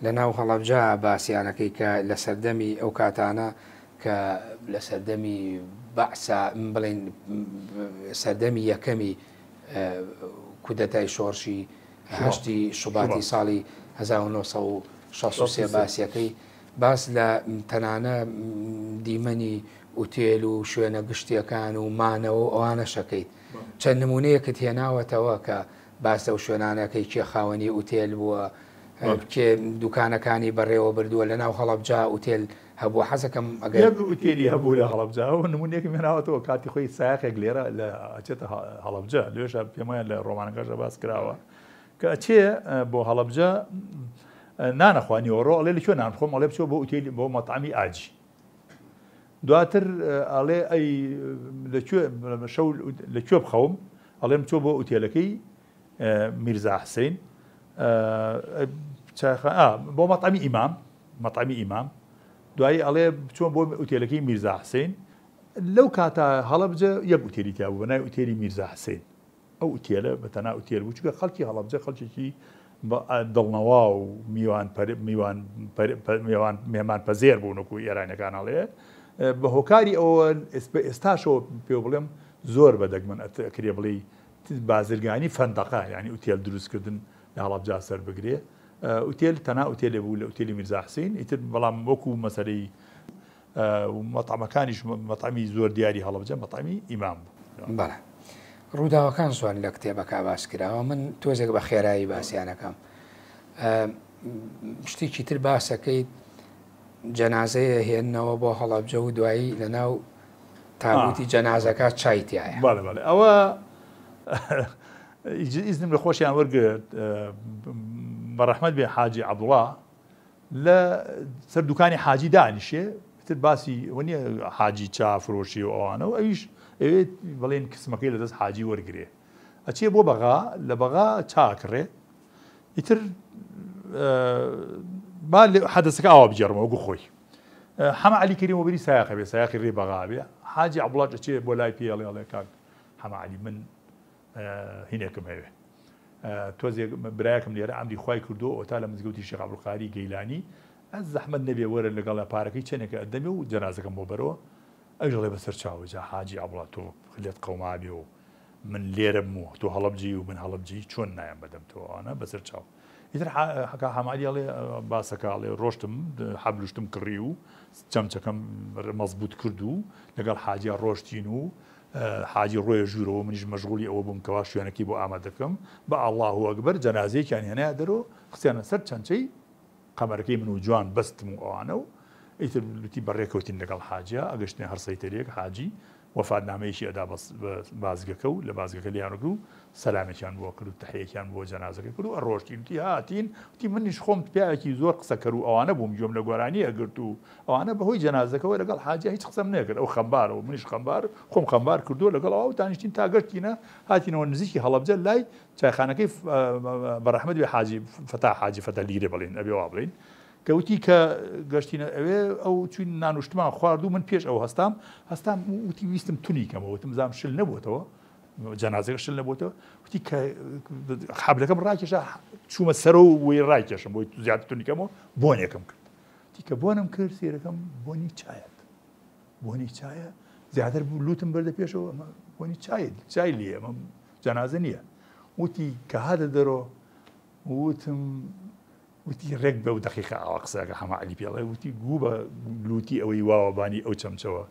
لە ناو هەڵەبجا باسییانەکەی کە لە سەردەمی ئەو کاتانە کە لە سەردەمی بەعسا بڵێن سەردەمی یەکەمی کودەتای شۆڕشی هەشتی شوباتی ساڵی 1963 باسیەکەی باس لە تەنانە دیمەنی ئوتێل و شوێنە گشتیەکان و مانەوە ئەوانە شەکەیت چەند نمونەیەکت هێناوەتەوە کە باس ئەو شوێنانەکەی کێ خاوەنی ئوتێل بووە کێ دوکانەکانی بەڕێوە بردووە لە ناو هەڵەبجا ئوتێل هەبوو حەزەکەم ئەگەر ئوتێلی هەبوو لە هەڵەبجاەوە نمونێکی مێناوەتەوە کاتی خۆی سایقێک لێرە لە ئەچێتە هەڵەبجا لێش پێمایان لە ڕۆمانەکەشە باس کراوە کە ئەچێ بۆ هەڵەبجا نانەخوانیەوە ڕۆ ئەڵێ لەکوێ نانخۆم ئەڵێ بچۆ بۆ ئوتێلی بۆ مەتعامی ئاجی دواتر ئەڵێ ئەی لەکوێ بخەوم ئەڵێم چۆ بۆ ئوتێلەکەی میرزا حسین بۆ مەتعامی ئیمام دوایی ئەڵێ بچۆن بۆ ئوتێلەکەی میرزا حسین لەو کاتە هەڵەبجە یەک ئوتێلی تیا بوو بەناوی ئوتێلی میرزا حسین ئەو ئوتێلە بەتەنها ئوتێل بوو چونکە خەڵکی هەڵەبجە خەڵکێکی دڵنەوا و میوان پەزێر بوون وەکو ئێرانیەکان ئەڵێ بە هۆکاری ئەوە ئێستاشەوە پێ بڵێم زۆر بەدەگمن ئەکرێ بڵێ بازرگانی فەندەقە یعنی ئوتێل دروستکردن لە هەڵەبجا سەر بگرێ ئوتێل تەنها ئوتێلێ بوو لە ئوتێلی میرزا حسین ئیتر بەڵام وەکو مەسەرەی مەتعامەکانیش مەتعامی زۆر دیاری هەڵەبجە مەتعامی ئیمام بوو بەڵێ ڕووداوەکان زۆر لە کتێبەکە باس کراوە من تۆزێک بە خێرایی باسییانەکەم شتێکی تر باسەکەیت جەنازەیە هێننەوە بۆ هەڵەبجە و دوایی لە ناو تابوتی جەنازەکە چایتیایە بەڵێ ئەوە ئیزنم لە خۆشیان وەرگرت بەڕەحمەت بێ حاجی عەبدوڵڵا لە سەر دوکانی حاجی دانیشێ تر باسی وەنیە حاجی چا فرۆشی و ئەوانەوە ئەویش ئەوێت بڵێن کسمەکەی لەدەست حاجی وەرگێ ئەچێ بۆ بەغا لە بەغا چاکڕێ ئیتر با حەدەسەکە ئاوا بجێڕمەوە وەکو خۆی حەمە عەلی کەریمەوە بەری سایاقە بێ سایاقی ڕێ بەغا بێ حاجی عەبدوڵڵا ئەچێ بۆ لای پێڵێ ئەڵێ کاک حەمە عەلی من هینێکم هەوێ تۆزێک برایەکەم لێرە ئەمری خوای کردو ئۆتا لە مزگەوتی شێخ عەبدولقادری گەیلانی ئەس زەحمەت نەبێ وەرە لەگەڵ پارەکەی چەندێکە ئەدەمێ و جەنازەکەم بۆ بەرەوە ئەویش دەڵێ بەسەر چاوەجا حاجی عەبدوڵڵا تۆ خلێت قەوما بێ و من لێرەم و تۆ هەڵەبجی و من هەڵەبجی چۆن نایەم بەدەم تۆ ئەوانە بەسەر چاو ئیتر حەکا حەمادیاڵێ باسەکاڵێ ڕۆشتم حەبلوشتم کڕی و چەمچەکەم مەزبوط کرد و لەگەڵ حاجیا ڕۆشتین و حاجی ڕۆیە ژوورەوە منیش مەشغوڵی ئەوە بووم کەوا شوێنەکەی بۆ ئامادەکەم بە ئەڵڵاه ئەکبەر جەنازەیەکیان هێنایە دەرەوە خستیانە سەر چەنچەی قەمەرەکەی من و جوان بەستم و ئەوانە و ئیتر لوتی بەڕێکەوتین لەگەڵ حاجیا ئەگەشتنێ هەر سەیتەرێک حاجی وەفادنامەیەکی ئەدا بازگەکە و لە بازگەکە لیانەکە و سەلامێکیان بۆ کرد و تەحیەکیان بۆ جەنازەکە کرد و ئەڕۆشتین وتی هاتین وتی منیش خۆم پیاوێکی زۆر قسەکەر و ئەوانە بووم گوێم لە گۆرانی ئەگرت و ئەوانە بەهۆی جەنازەکەەوە لەگەڵ حاجیا هیچ قسەم نەکرد ئەو خەمبارەوە منیش خەمبار خۆم خەمبار کردو لەگەڵ ئەو تانیشتین تا گەشتینە هاتینەوە نزیکی هەڵەبجە لای چایخانەکەی بەڕەحمەت بێ حاجی فەتا حاجی فەتە لیرە بڵین ئەبێ وا بڵین کەوتی کە گەشتینە ئەوێ ئەو چوین نانوشتمان خواردو من پێش ئەو هەستام وتی ویستم تونی کەمەوە وتم زام شل نەبووتەوە جەنازەکە شل نەبووتەوە وتی کە حەبلەکەم ڕاکێشا چوومە سەرە و وی ڕاکێشم بۆی زیاتر تونی کەمەوە بۆنێکم کرد وتی کە بۆنم کرد سێرەکەم بۆنی چایەت بۆنی چایە زیاتر لوتم بەردە پێشەوە ئەمە بۆنی چای لێ ئەمە جەنازە نییە وتی کە هاتە دەرەوە وتم وتی ڕێک بە و دقیقا ئەوە قسەکە حەماعەلی پێڵێ وتی گوو بە لوتی ئەوەی واوەبانی ئەو چەمچەوە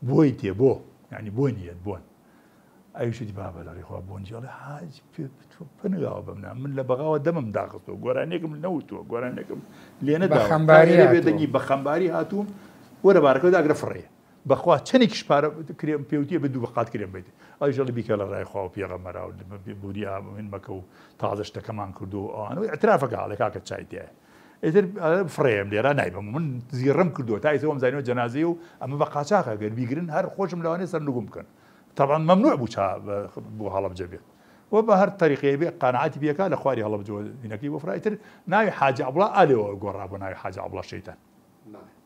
بۆی تێ بۆ یعنی بۆی نیەت بۆن ئەویشتی بابە لەڕێ خوا بۆنجیڵێ حاج پنگاوە بمنا من لە بەغاوە دەمم داخستەوە گۆرانێکم نەوتووە گۆرانێکم لێ نەداوەدەنگی بە خەمباری هاتووم وەرە بارەکەی داگرە فڕێ بەخوا چەندێکیش پارە کرێم پێوتیە بە دوو بەقات کرێم بیت ئەوژەڵی بیکە لە ڕای خوا و پێغەمبەرا و بوری من مەکە و تازە شتەکەمان کردو و ئەوانەوەی ئەترافەکە هەڵێ کاکە چایتیایە ئیتر فڕێم لێرە نایبم من زیڕم کردووە تا ئێستا زانیوە جەنازەی و ئەمە بە قاچاقە گەر بیگرن هەر خۆشم لەوانەیە سەرنگوم بکەن طبعا ممنوع بوو بۆ هەڵەبجە بێت و بە هەر طریقەیە بێ قەناعەتی پێکا لە خواری هەڵەبجەوە دینەکەی بۆ فرایتر ناوی حاجی عەبڵا ئالێەوە گۆڕا بۆ ناوی حاجی عەبڵا شەیتان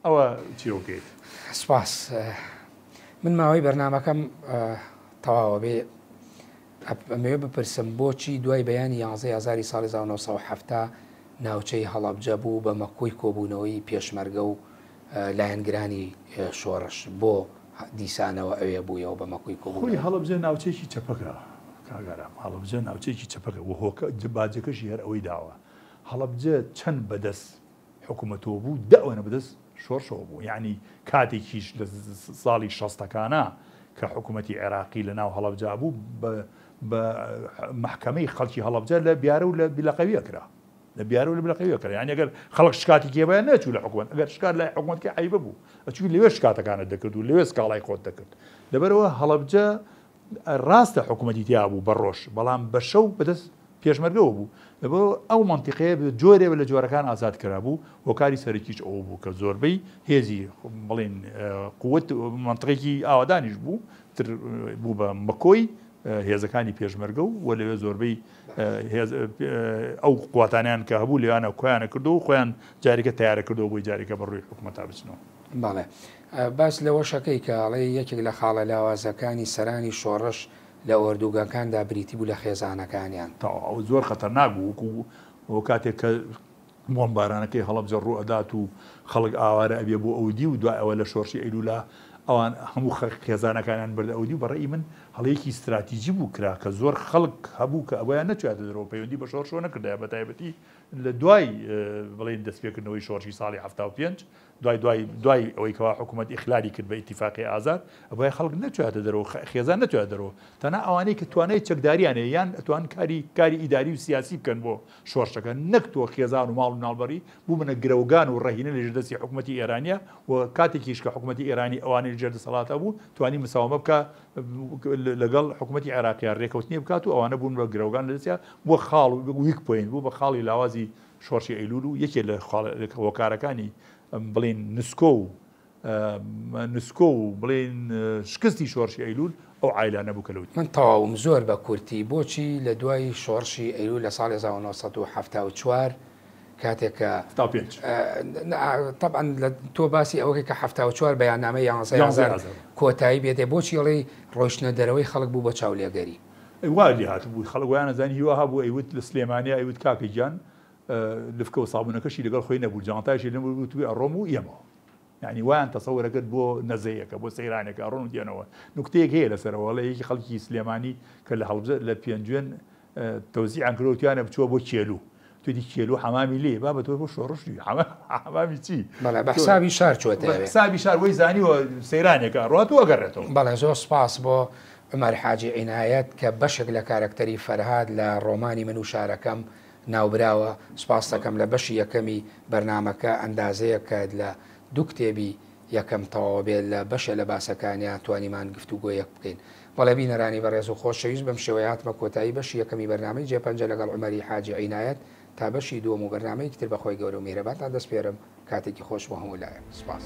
ئەوە چیرۆکەیت سپاس من ماوەی بەرنامەکەم تەواوە بێ ئەمەوێ بپرسم بۆچی دوای بەیانی 11 ئازاری ساڵی 1970 ناوچەی هەڵەبجە بوو بە مەکۆی کۆبوونەوەی پێشمەرگە و لایەنگرانی شۆڕش بۆ دیسانەوە ئەوێ بوویەوە بە مەکۆی کۆبوونەوەی هەڵەبجە ناوچەیەکی چەپەکە کاگەرام هەڵەبجە ناوچەیەکی چەپەکە و هۆکە باجەکەشی هەر ئەوەی داوە هەڵەبجە چەند بەدەست حکوومەتەوە بوو دەوەنە بەدەست شۆڕشەوە بوو یعنی کاتێکیش لە ساڵی 60ەکانە کە حکوومەتی عێراقی لە ناو هەڵەبجا بوو بە محکەمەی خەڵکی هەڵەبجە لە بیارە و لە بیلەقەویە کرا لە بیارە و لە بیلەقەویە کرا یعنی ئەگەر خەڵک شکاتی کێبایە نەچوو لە حکوومەت ئەگەر شکات لای حکوومەتکە عیبە بوو ئەچوو لەوێ شکاتەکانت دەکرد و لەوێ سکاڵای خۆت دەکرد لەبەرەوە هەڵەبجە ڕاستە حکوومەتی تیا بوو بەڕۆژ بەڵام بە شەو بەدەست پێشمەرگەوە بوو لەبەرەوە ئەو منتیقەیە جۆرێ لە جۆرەکان ئازاد کرا بوو هۆکاری سەرەکیش ئەوە بوو کە زۆربەی هێزی بڵێن قووەت منتیقێکی ئاوادانیش بوو تر بوو بە مەکۆی هێزەکانی پێشمەرگە و لەوێ زۆربەی ئەو قواتانیان کە هەبوو لێوانە کۆیانە کردو و خۆیان جارێکە تیارە کردەوە بۆی جارێکە بەڕووی حکوومەتا بچنەوە بەڵێ باس لەوە شەکەی کە ئەڵێ یەکێک لە خاڵە لاوازەکانی سەرانی شۆڕش لە ئۆردوگاکاندا بریتی بوو لە خێزانەکانیان ئەو زۆر خەتەرناک بوو وەکو کاتێک کە بۆمبارانەکەی هەڵەبجە ڕوو ئەدات و خەڵک ئاوارە ئەبێ بۆ ئەودی و دوای ئەوە لە شۆڕشی ئەیلولا ئەوان هەموو خێزانەکانیان بەردە ئەودی و بەڕێی من هەڵەیەکی استراتیژی بوو کرا کە زۆر خەڵک هەبوو کە ئەویان نەچواتە دەرەوە پەیوەندی بە شۆڕشەوە نەکردایە بە تایبەتی لە دوای بڵێن دەستپێکردنەوەی شۆڕشی ساڵی 75 دوای ئەوەی کەوا حکوومەت ئیخلالی کرد بە ئیتیفاقی ئازاد ئەوەی خەڵک نەچواتە دەرەوە خێزان نەچواتە دەرەوە تەنها ئەوانەی کە توانای چەکداریانە یان ئەتوان کاری ئیداری و سیاسی بکەن بۆ شۆڕشەکە نەکتۆ خێزان و ماڵ و ناڵبەری بوو منە گرەوگان و ڕەهینە لە ژێردەستی حکوومەتی ئێرانیە و کاتێکیش کە حکوومەتی ئێرانی ئەوانەی ژێردە سەڵاتە بوو توانی مساومە بکە لەگەڵ حکوومەتی عێراقیان ڕێکەوتنی بکات و ئەوانە بوون بە گرەوگان لەدەستیا بۆ خاڵ و ویک پۆین بوو بە خاڵی لاوازی شۆڕشی ئەیلول و یەکێ لە هۆکارەکانی بڵێن نسکۆ و بڵێن شکستی شۆڕشی ئەیلول ئەو عایلانە بوو کە لەوتی من تەواوم زۆر بە کورتی بۆچی لە دوای شۆڕشی ئەیلول لە ساڵی 1974 کاتێککە طبعا لە تۆ باسی ئەوەی کە 74 بەیاننامە 11 کۆتایی بێتێ بۆچی ئەڵێ ڕۆیشتنە دەرەوەی خەڵک بوو بە چاولێگەری وادی هات بوو خەڵک ویان نەزانی هیوا هەبوو ئەیوت لە سلێمانیا ئەیوت کاکە گیان لفکە و سابوونەکەشی لەگەڵ خۆی نەبوو جانتاشی لەبوو توی ئەڕۆم و ئێمەوە یعنی وایان تەسەورەکەت بۆ نەزەیەکە بۆ سەیرانێکە ئەڕۆن و دێنەوە نوکتەیەک هەیە لەسەرەوە لە یەکی خەڵکی سلێمانی کە لە هەڵبجە لە پێنجوێن تەوزیعان کردوتیانە بچووە بۆ کێلوو توی کێلو حەمامی لێ با بە تۆ بۆ شۆڕشی حەمامی چی بەڵێ بە حسابی شار چۆتەوێ حسابی شار وەی زانیوە سەیرانێکە ڕاتوە گەڕێتەوە. بەڵێ زۆر سپاس بۆ عومەر حاجی عینایەت کە بەشێک لە کارکتەری فەرهاد لە ڕۆمانی من و شارەکەم ناوبراوە. سپاس دەکەم لە بەشی یەکەمی بەرنمەکە ئەندازەیە کە لە دوو کتێبی یەکەم تەواو بێت لە بەشە لە باسەکانیان توانیمان گفتوگۆ یەک بکەین. بەڵێ بینەرانی بەڕێز و خۆشەویست بەم شێوەیە هاتمە کۆتایی بەشی یەکەمی بەرنامەی جێپەنجە لەگەڵ عومەری حاجی عینایەت تا بەشی دووەم و بەرنامەی تر بەخۆی گەورە و میهرەبانتان دەسپێرم. کاتێکی خۆش بۆ هەموو لایەک. سپاس.